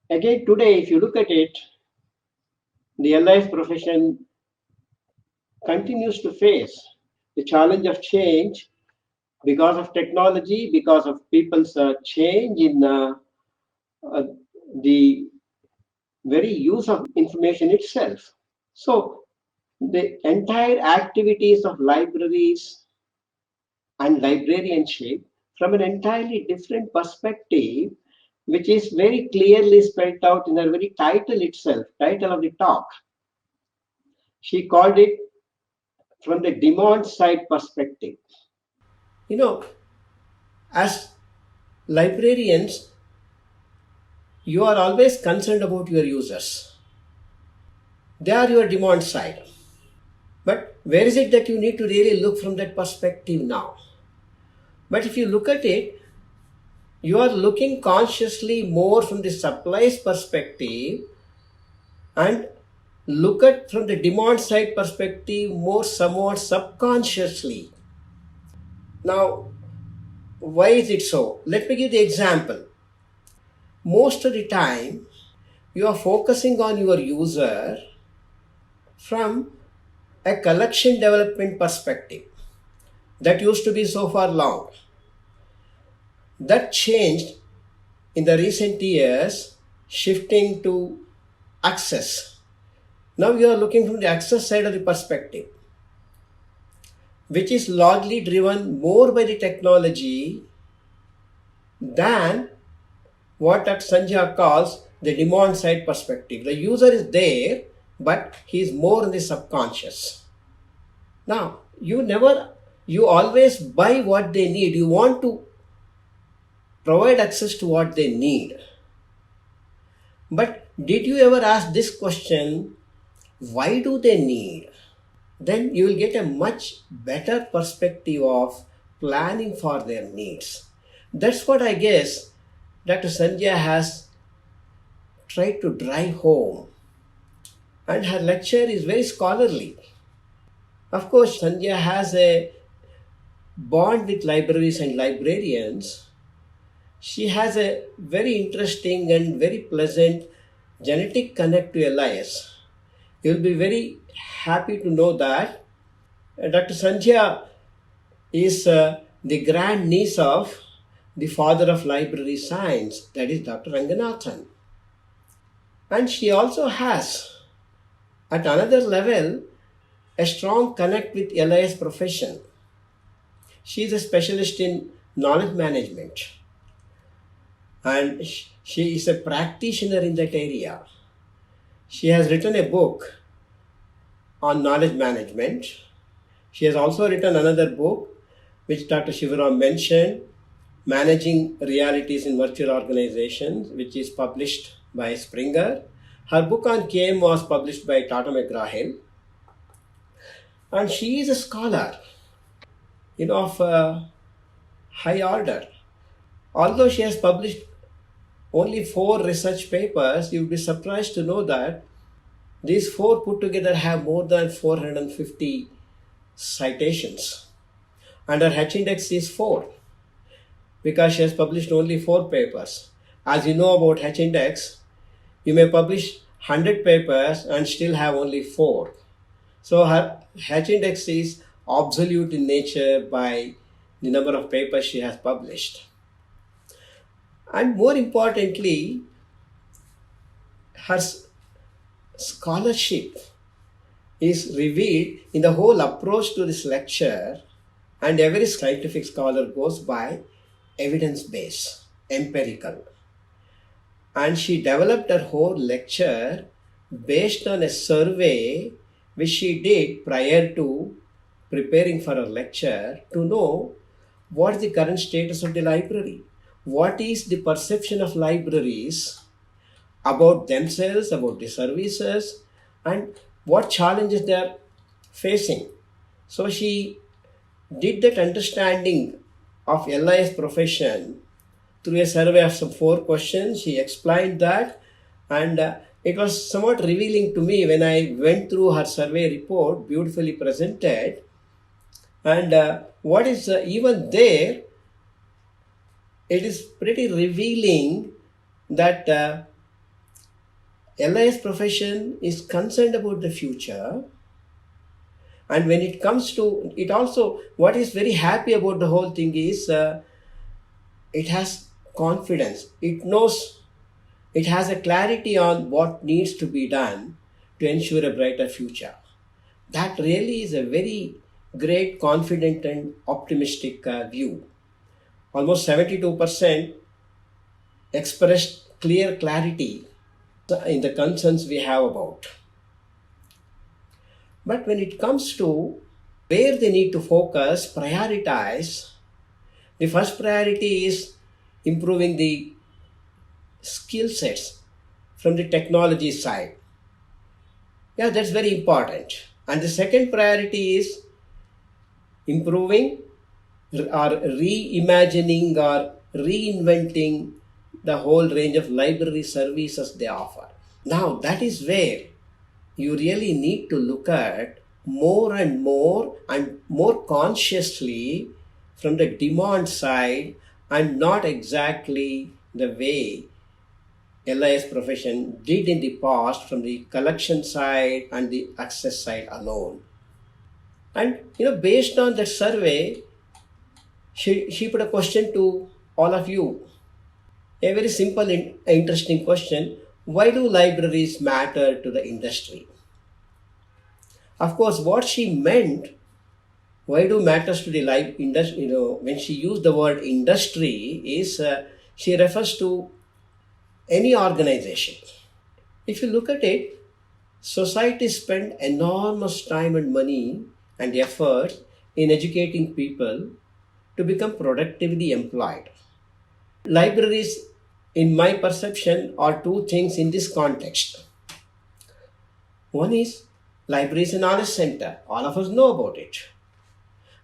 Again, today, if you look at it, the LIS profession continues to face the challenge of change because of technology, because of people's change in the very use of information itself. So the entire activities of libraries and librarianship from an entirely different perspective, which is very clearly spelled out in the very title itself, title of the talk. She called it from the demand side perspective. As librarians, you are always concerned about your users. They are your demand side. But where is it that you need to really look from that perspective now? But if you look at it, you are looking consciously more from the supplies perspective and look at from the demand side perspective more somewhat subconsciously. Now, why is it so? Let me give the example. Most of the time, you are focusing on your user from a collection development perspective. That used to be so far long. That changed in the recent years, shifting to access. Now you are looking from the access side of the perspective, which is largely driven more by the technology than what Dr. Sandhya calls the demand side perspective. The user is there, but he is more in the subconscious. Now, you always buy what they need. You want to provide access to what they need. But did you ever ask this question, why do they need? Then you will get a much better perspective of planning for their needs. That's what I guess Dr. Sandhya has tried to drive home. And her lecture is very scholarly. Of course, Sandhya has a bond with libraries and librarians. She has a very interesting and very pleasant genetic connect to LIS. You'll be very happy to know that Dr. Sandhya is the grand niece of the father of library science, that is Dr. Ranganathan. And she also has, at another level, a strong connect with LIS profession. She is a specialist in knowledge management and she is a practitioner in that area. She has written a book on knowledge management. She has also written another book which Dr. Shivaram mentioned, Managing Realities in Virtual Organizations, which is published by Springer. Her book on KM was published by Tata McGraw-Hill. And she is a scholar, of high order. Although she has published only 4 research papers, you will be surprised to know that these 4 put together have more than 450 citations. And her H index is 4 because she has published only 4 papers. As you know about H index, you may publish 100 papers and still have only 4. So her H index is absolute in nature by the number of papers she has published. And more importantly, her scholarship is revealed in the whole approach to this lecture, and every scientific scholar goes by evidence-based, empirical. And she developed her whole lecture based on a survey which she did prior to preparing for her lecture to know what is the current status of the library, what is the perception of libraries about themselves, about the services, and what challenges they are facing. So she did that understanding of LIS profession through a survey of some 4 questions. She explained that, and it was somewhat revealing to me when I went through her survey report, beautifully presented. And what is even there, it is pretty revealing that LIS profession is concerned about the future. And when it comes to it also, what is very happy about the whole thing is it has confidence. It knows, it has a clarity on what needs to be done to ensure a brighter future. That really is a very great, confident and optimistic view. Almost 72% expressed clear clarity in the concerns we have about. But when it comes to where they need to focus, prioritize, the first priority is improving the skill sets from the technology side. Yeah, that's very important. And the second priority is improving or reimagining or reinventing the whole range of library services they offer. Now, that is where you really need to look at more and more consciously from the demand side, and not exactly the way LIS profession did in the past from the collection side and the access side alone. And based on the survey, she put a question to all of you. A very simple and interesting question. Why do libraries matter to the industry? Of course, what she meant, why do matters to the life industry, when she used the word industry, is she refers to any organization. If you look at it, society spend enormous time and money and effort in educating people to become productively employed. Libraries, in my perception, are two things in this context. One is library is a knowledge center. All of us know about it.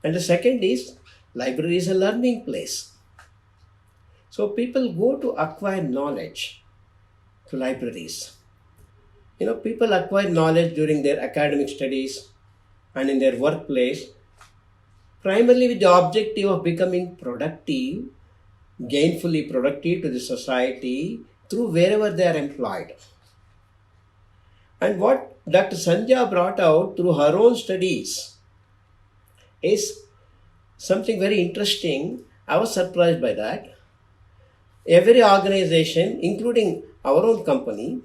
And the second is library is a learning place. So people go to acquire knowledge to libraries. People acquire knowledge during their academic studies and in their workplace, primarily with the objective of becoming productive, gainfully productive to the society through wherever they are employed. And what Dr. Sandhya brought out through her own studies is something very interesting. I was surprised by that. Every organization, including our own company,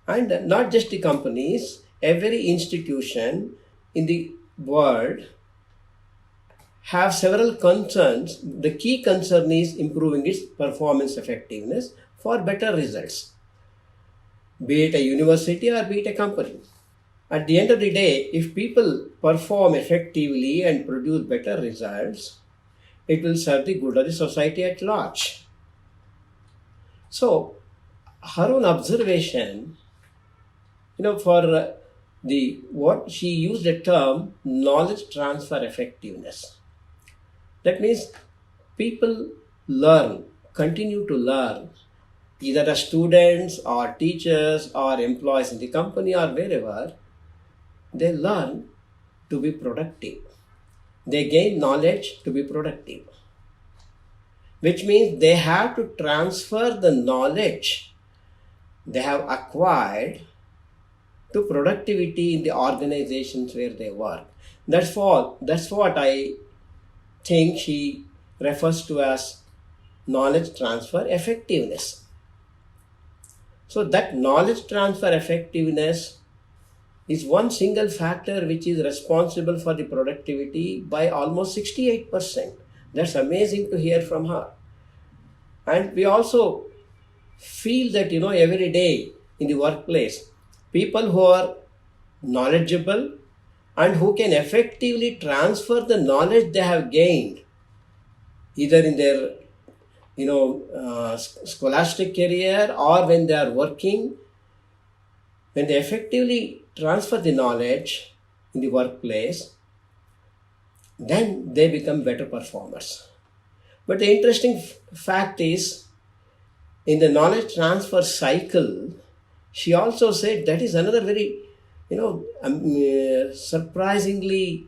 and not just the companies, every institution in the world have several concerns. The key concern is improving its performance effectiveness for better results, be it a university or be it a company. At the end of the day, if people perform effectively and produce better results, it will serve the good of the society at large. So, her own observation, for the what she used the term knowledge transfer effectiveness. That means people learn, continue to learn, either as students or teachers or employees in the company or wherever. They learn to be productive. They gain knowledge to be productive, which means they have to transfer the knowledge they have acquired to productivity in the organizations where they work. That's what I think she refers to as knowledge transfer effectiveness. So that knowledge transfer effectiveness is one single factor which is responsible for the productivity by almost 68%. That's amazing to hear from her. And we also feel that, every day in the workplace, people who are knowledgeable and who can effectively transfer the knowledge they have gained, either in their scholastic career or when they are working, when they effectively transfer the knowledge in the workplace, then they become better performers. But the interesting fact is, in the knowledge transfer cycle, she also said that is another very, surprisingly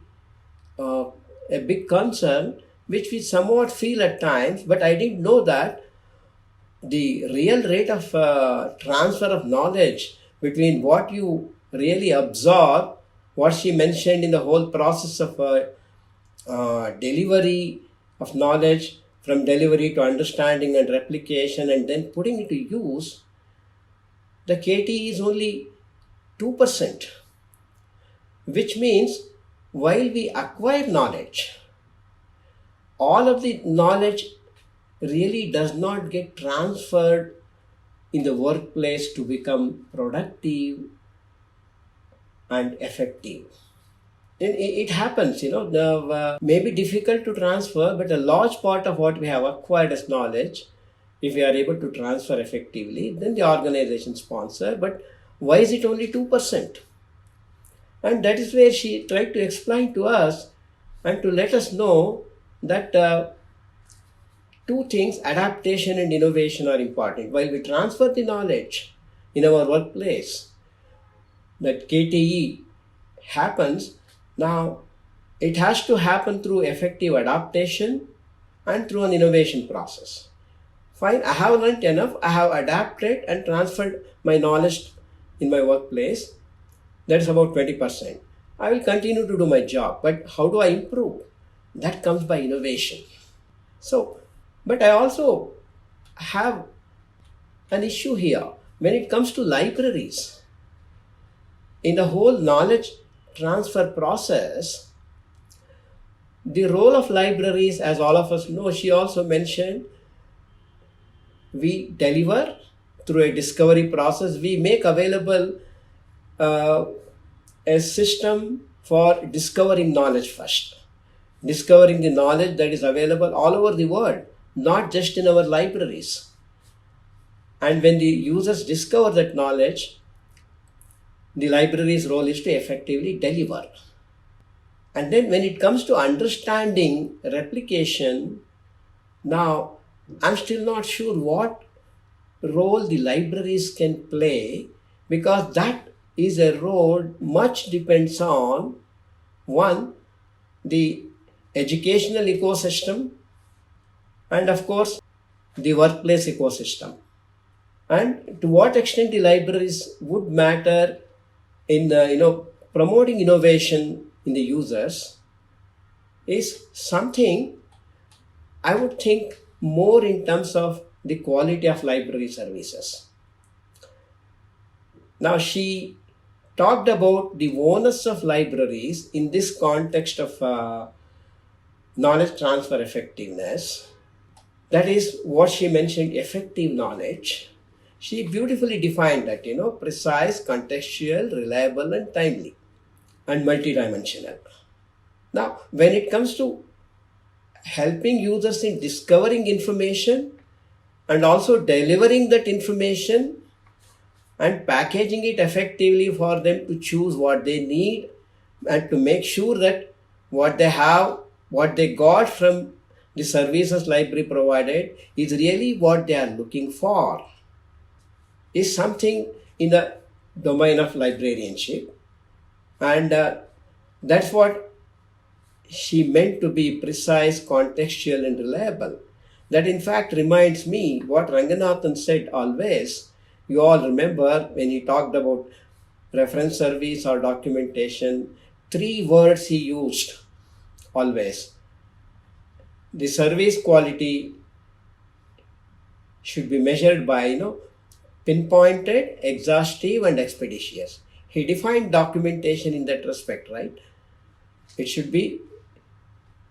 a big concern, which we somewhat feel at times, but I didn't know that the real rate of transfer of knowledge between what you really absorb, what she mentioned in the whole process of delivery of knowledge, from delivery to understanding and replication and then putting it to use, the KT is only 2%, which means while we acquire knowledge, all of the knowledge really does not get transferred in the workplace to become productive and effective. And it happens, may be difficult to transfer, but a large part of what we have acquired as knowledge, if we are able to transfer effectively, then the organization sponsor. But why is it only 2%? And that is where she tried to explain to us and to let us know that two things, adaptation and innovation, are important. While we transfer the knowledge in our workplace, that KTE happens, now it has to happen through effective adaptation and through an innovation process. Fine, I have learned enough, I have adapted and transferred my knowledge in my workplace. That's about 20%. I will continue to do my job, but how do I improve? That comes by innovation. So, but I also have an issue here when it comes to libraries. In the whole knowledge transfer process, the role of libraries, as all of us know, she also mentioned, we deliver through a discovery process. We make available a system for discovering knowledge first. Discovering the knowledge that is available all over the world, not just in our libraries. And when the users discover that knowledge, the library's role is to effectively deliver. And then when it comes to understanding replication, now I'm still not sure what role the libraries can play, because that is a role much depends on, one, the educational ecosystem, and of course the workplace ecosystem. And to what extent the libraries would matter in promoting innovation in the users is something I would think more in terms of the quality of library services. Now she talked about the onus of libraries in this context of knowledge transfer effectiveness. That is what she mentioned, effective knowledge. She beautifully defined that, precise, contextual, reliable, and timely, and multidimensional. Now, when it comes to helping users in discovering information and also delivering that information and packaging it effectively for them to choose what they need and to make sure that what they have, what they got from the services library provided is really what they are looking for, is something in the domain of librarianship. And that's what she meant to be precise, contextual, and reliable. That in fact reminds me what Ranganathan said always. You all remember when he talked about reference service or documentation, three words he used always. The service quality should be measured by, pinpointed, exhaustive, and expeditious. He defined documentation in that respect, right? It should be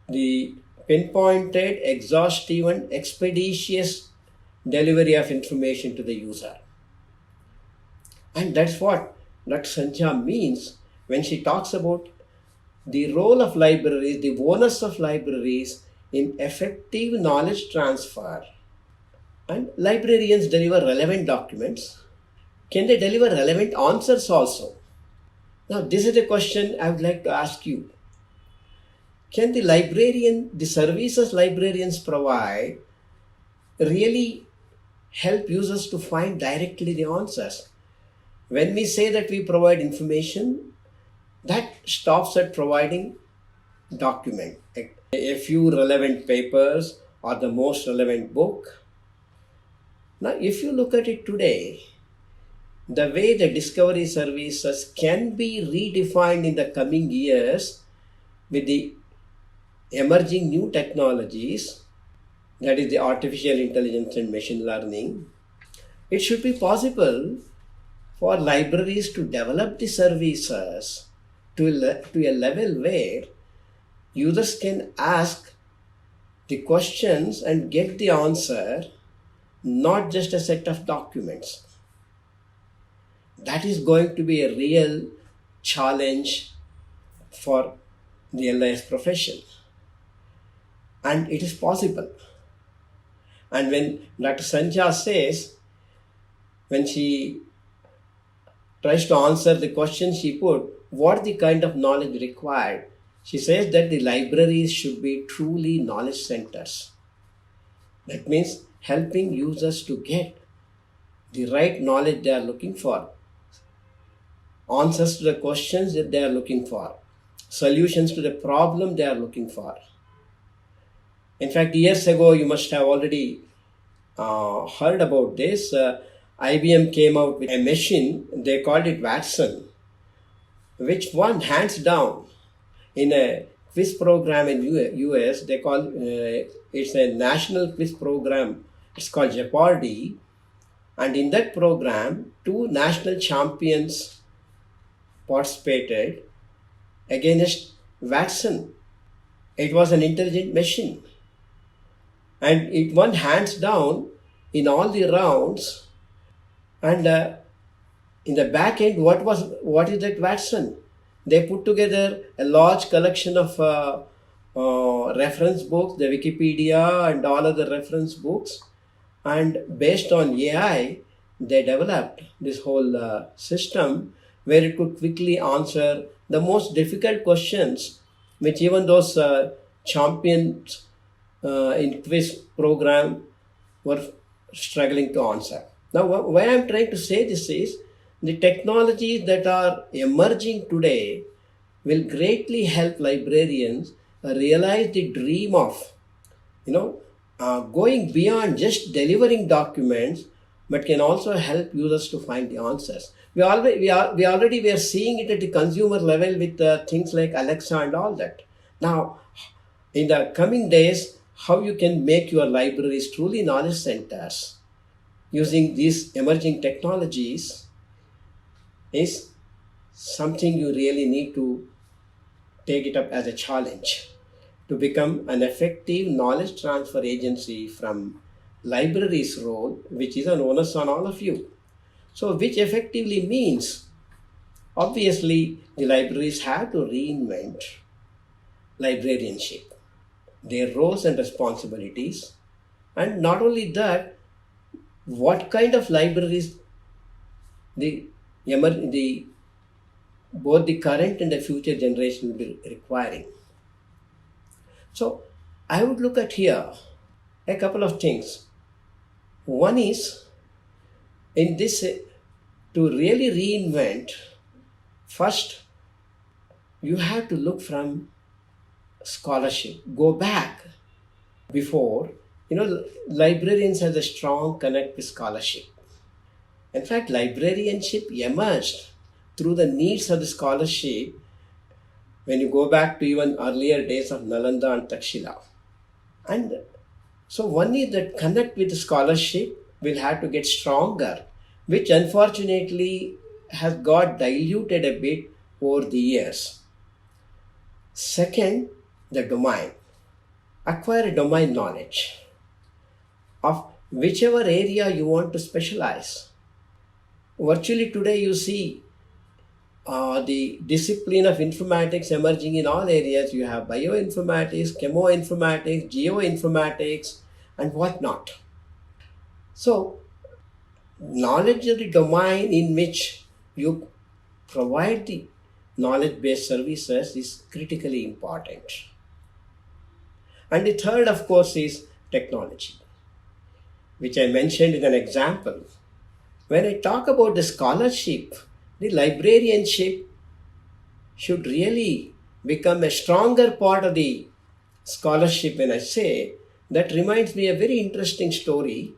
the pinpointed, exhaustive, and expeditious delivery of information to the user. And that's what Dr. Sandhya means when she talks about the role of libraries, the onus of libraries in effective knowledge transfer. And librarians deliver relevant documents. Can they deliver relevant answers also? Now, this is a question I would like to ask you. Can the services librarians provide really help users to find directly the answers? When we say that we provide information, that stops at providing document, a few relevant papers or the most relevant book. Now, if you look at it today, the way the discovery services can be redefined in the coming years with the emerging new technologies, that is the artificial intelligence and machine learning, it should be possible for libraries to develop the services to a level where users can ask the questions and get the answer, not just a set of documents. That is going to be a real challenge for the LIS profession. And it is possible. And when Dr. Sandhya says, when she tries to answer the question she put, what the kind of knowledge required. She says that the libraries should be truly knowledge centers. That means helping users to get the right knowledge they are looking for, answers to the questions that they are looking for, solutions to the problem they are looking for. In fact, years ago, you must have already heard about this. IBM came out with a machine, they called it Watson, which won hands down in a quiz program in US. They call it's a national quiz program. It's called Jeopardy. And in that program, two national champions participated against Watson. It was an intelligent machine. And it won hands down in all the rounds. And in the back end, what is that Watson? They put together a large collection of reference books, the Wikipedia and all other reference books, and based on AI, they developed this whole system where it could quickly answer the most difficult questions, which even those champions in quiz program were struggling to answer. Now, why I'm trying to say this is the technologies that are emerging today will greatly help librarians realize the dream of, going beyond just delivering documents, but can also help users to find the answers. We already are seeing it at the consumer level with things like Alexa and all that. Now, in the coming days, how you can make your libraries truly knowledge centers using these emerging technologies is something you really need to take it up as a challenge to become an effective knowledge transfer agency from libraries' role, which is an onus on all of you. So, which effectively means, obviously, the libraries have to reinvent librarianship, their roles and responsibilities, and not only that, what kind of libraries both the current and the future generation will be requiring. So I would look at here a couple of things. One is in this to really reinvent, first you have to look from scholarship. Go back before, librarians have a strong connect with scholarship. In fact, librarianship emerged through the needs of the scholarship when you go back to even earlier days of Nalanda and Takshila. And so one is that connect with the scholarship will have to get stronger, which unfortunately has got diluted a bit over the years. Second, the domain. Acquire domain knowledge of whichever area you want to specialize. Virtually today you see the discipline of informatics emerging in all areas. You have bioinformatics, chemoinformatics, geoinformatics, and whatnot. So, knowledge of the domain in which you provide the knowledge-based services is critically important. And the third, of course, is technology, which I mentioned in an example. When I talk about the scholarship, the librarianship should really become a stronger part of the scholarship. When I say that, reminds me a very interesting story.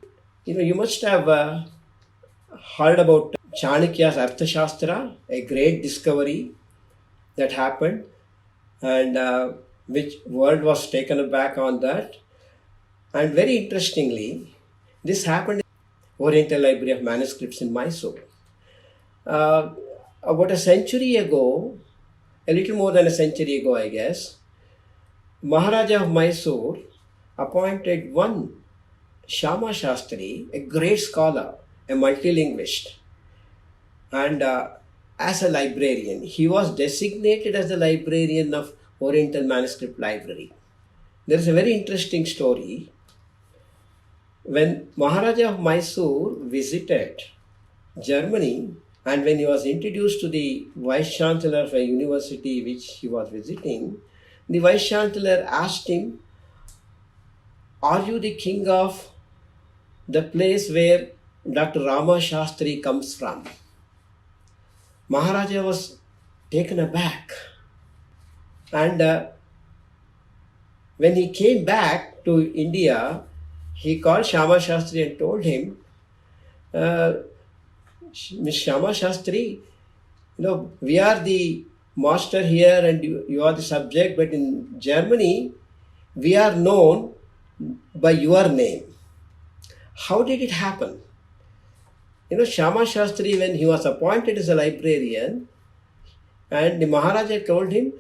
You must have heard about Chanakya's Arthashastra, a great discovery that happened, and which world was taken aback on that. And very interestingly, this happened in the Oriental Library of Manuscripts in Mysore. About a century ago, a little more than a century ago, I guess, Maharaja of Mysore appointed one Shama Shastri, a great scholar, a multilinguist, and as a librarian. He was designated as the librarian of Oriental Manuscript Library. There is a very interesting story. When Maharaja of Mysore visited Germany And when he was introduced to the vice chancellor of a university which he was visiting, the vice chancellor asked him, "Are you the king of the place where Dr. Rama Shastri comes from?" Maharaja was taken aback. And when he came back to India, he called Shama Shastri and told him, "Miss Shama Shastri, we are the master here and you are the subject, but in Germany, we are known by your name. How did it happen?" Shama Shastri, when he was appointed as a librarian, and the Maharaja told him,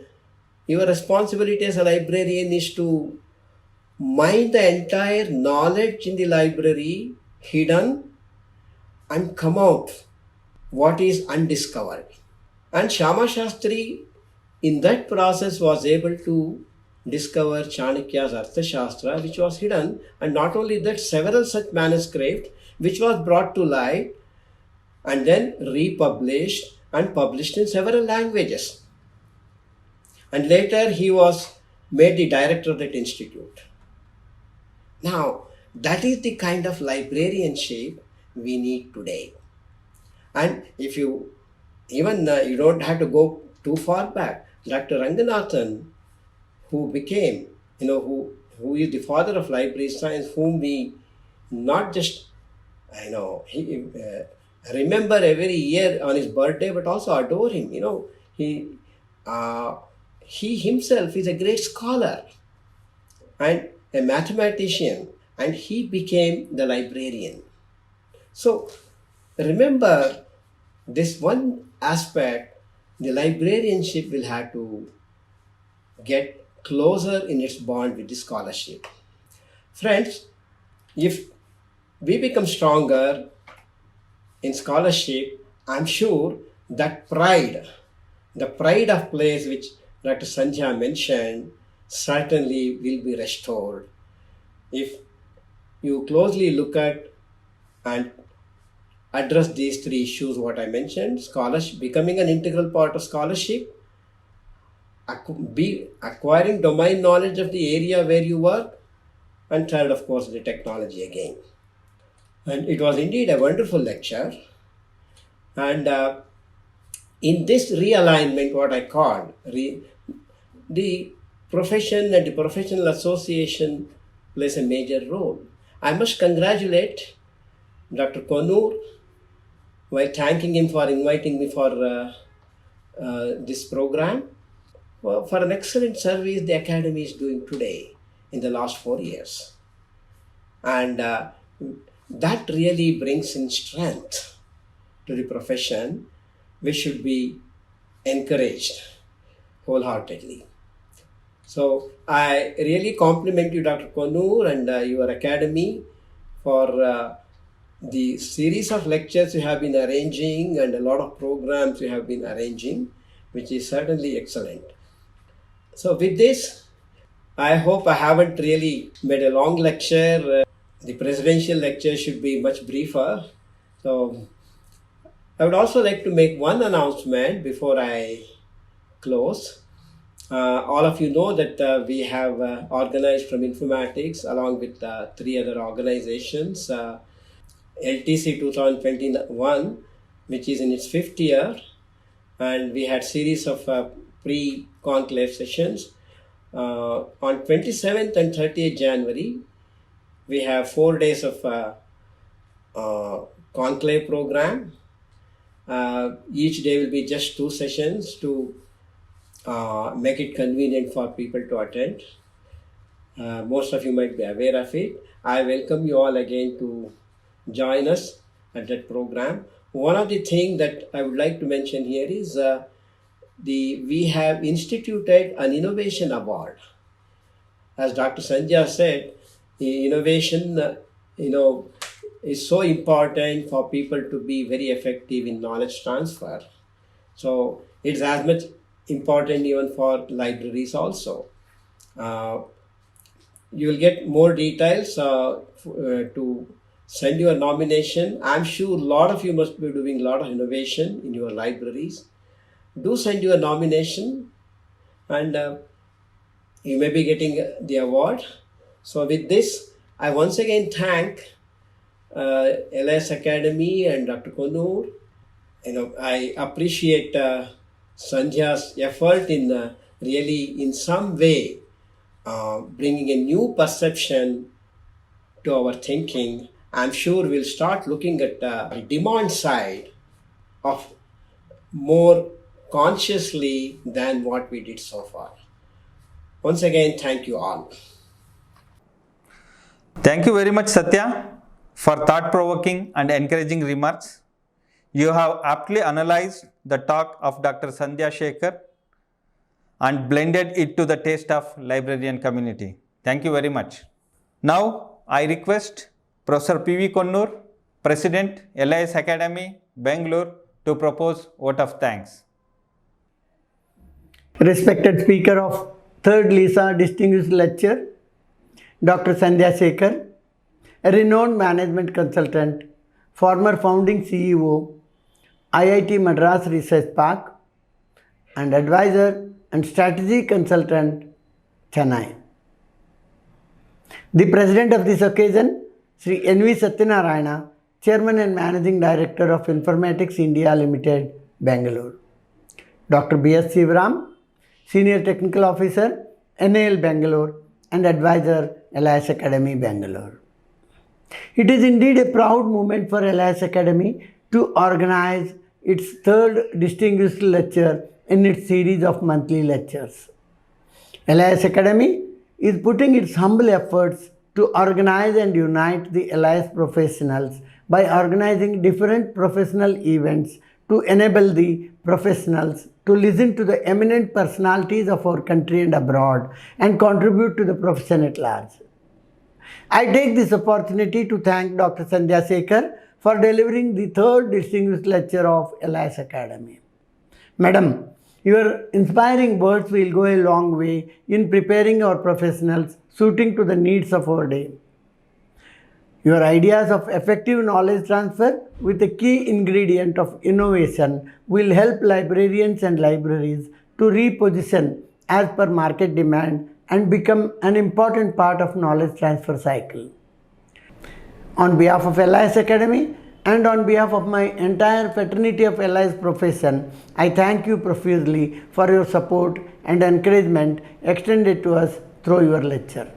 "Your responsibility as a librarian is to mine the entire knowledge in the library hidden and come out what is undiscovered." And Shama Shastri, in that process, was able to discover Chanakya's Arthashastra, which was hidden, and not only that, several such manuscripts which was brought to light and then republished and published in several languages. And later he was made the director of that institute. Now, that is the kind of librarianship we need today. And if you even you don't have to go too far back. Dr. Ranganathan, who became, who is the father of library science, whom we not just, he remember every year on his birthday, but also adore him. He himself is a great scholar and a mathematician, and he became the librarian. So remember this one aspect, the librarianship will have to get closer in its bond with the scholarship. Friends, if we become stronger in scholarship, I'm sure that the pride of place which Dr. Sandhya mentioned, certainly will be restored. If you closely look at and address these three issues what I mentioned: scholarship, becoming an integral part of scholarship, acquiring domain knowledge of the area where you work, and third, of course, the technology again. And it was indeed a wonderful lecture. And in this realignment, what I called the profession and the professional association plays a major role. I must congratulate Dr. Konur while thanking him for inviting me for this program, for an excellent service the Academy is doing today in the last 4 years. And that really brings in strength to the profession, which should be encouraged wholeheartedly. So I really compliment you, Dr. Konur, and your Academy for the series of lectures you have been arranging and a lot of programs you have been arranging, which is certainly excellent. So with this, I hope I haven't really made a long lecture. The presidential lecture should be much briefer. So I would also like to make one announcement before I close. All of you know that we have organized from informatics along with three other organizations, LTC 2021, which is in its 5th year, and we had series of pre-conclave sessions. On 27th and 30th January, we have 4 days of conclave program. Each day will be just 2 sessions to make it convenient for people to attend. Most of you might be aware of it. I welcome you all again to join us at that program. One of the things that I would like to mention here is we have instituted an innovation award. As Dr. Sandhya said, the innovation is so important for people to be very effective in knowledge transfer. So it's as much important even for libraries also. You will get more details to send your nomination. I'm sure a lot of you must be doing a lot of innovation in your libraries. Do send your nomination, and you may be getting the award. So with this, I once again thank LS Academy and Dr. Konur. I appreciate Sandhya's effort in really in some way bringing a new perception to our thinking. I'm sure we'll start looking at the demand side of more consciously than what we did so far. Once again, thank you all. Thank you very much, Satya, for thought-provoking and encouraging remarks. You have aptly analyzed the talk of Dr. Sandhya Shekhar and blended it to the taste of librarian community. Thank you very much. Now, I request Professor P.V. Konnur, President, LIS Academy, Bangalore, to propose vote of thanks. Respected Speaker of 3rd Lisa Distinguished Lecture, Dr. Sandhya Shekhar, a renowned management consultant, former founding CEO, Iit Madras Research Park, and advisor and strategy consultant, Chennai. The President of this occasion, Sri N.V. Satyanarayana, Chairman and Managing Director of Informatics India Limited, Bangalore. Dr. B.S. Sivaram, Senior Technical Officer, NAL Bangalore, and Advisor, LIS Academy, Bangalore. It is indeed a proud moment for LIS Academy to organize its 3rd Distinguished Lecture in its series of monthly lectures. LIS Academy is putting its humble efforts to organize and unite the LIS professionals by organizing different professional events to enable the professionals to listen to the eminent personalities of our country and abroad and contribute to the profession at large. I take this opportunity to thank Dr. Sandhya Shekhar for delivering the 3rd Distinguished Lecture of LIS Academy. Madam, your inspiring words will go a long way in preparing our professionals suiting to the needs of our day. Your ideas of effective knowledge transfer with a key ingredient of innovation will help librarians and libraries to reposition as per market demand and become an important part of knowledge transfer cycle. On behalf of LIS Academy and on behalf of my entire fraternity of LIS profession, I thank you profusely for your support and encouragement extended to us through your lecture.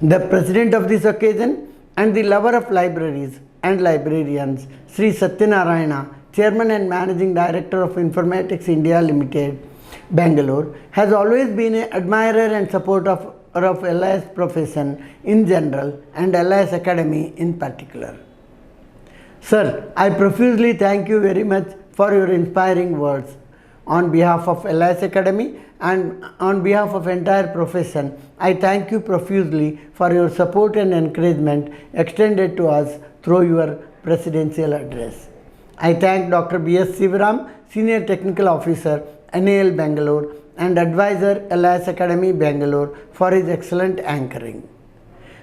The President of this occasion and the lover of libraries and librarians, Sri Satyanarayana, Chairman and Managing Director of Informatics India Limited, Bangalore, has always been an admirer and supporter of LIS profession in general and LIS Academy in particular. Sir, I profusely thank you very much for your inspiring words. On behalf of LIS Academy and on behalf of entire profession, I thank you profusely for your support and encouragement extended to us through your presidential address. I thank Dr. B.S. Sivaram, Senior Technical Officer, NAL Bangalore, and Advisor, LIS Academy, Bangalore, for his excellent anchoring.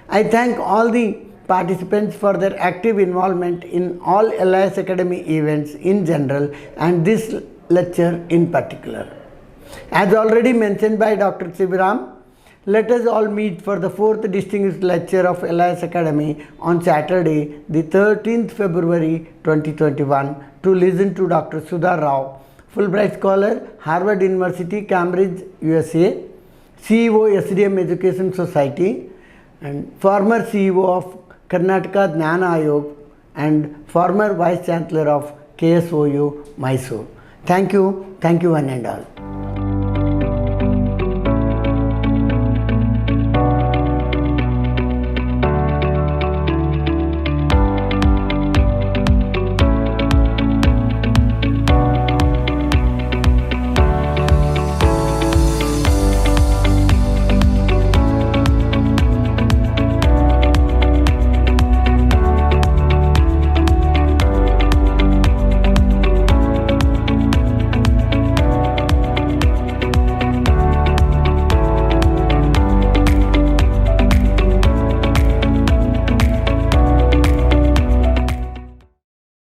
I thank all the participants for their active involvement in all LIS Academy events in general and this lecture in particular. As already mentioned by Dr. Sivaram, let us all meet for the 4th Distinguished Lecture of LIS Academy on Saturday, the 13th February 2021 to listen to Dr. Sudha Rao, Fulbright Scholar, Harvard University, Cambridge, USA, CEO, SDM Education Society, and former CEO of Karnataka Jnana Ayog and former Vice Chancellor of KSOU, Mysore. Thank you one and all.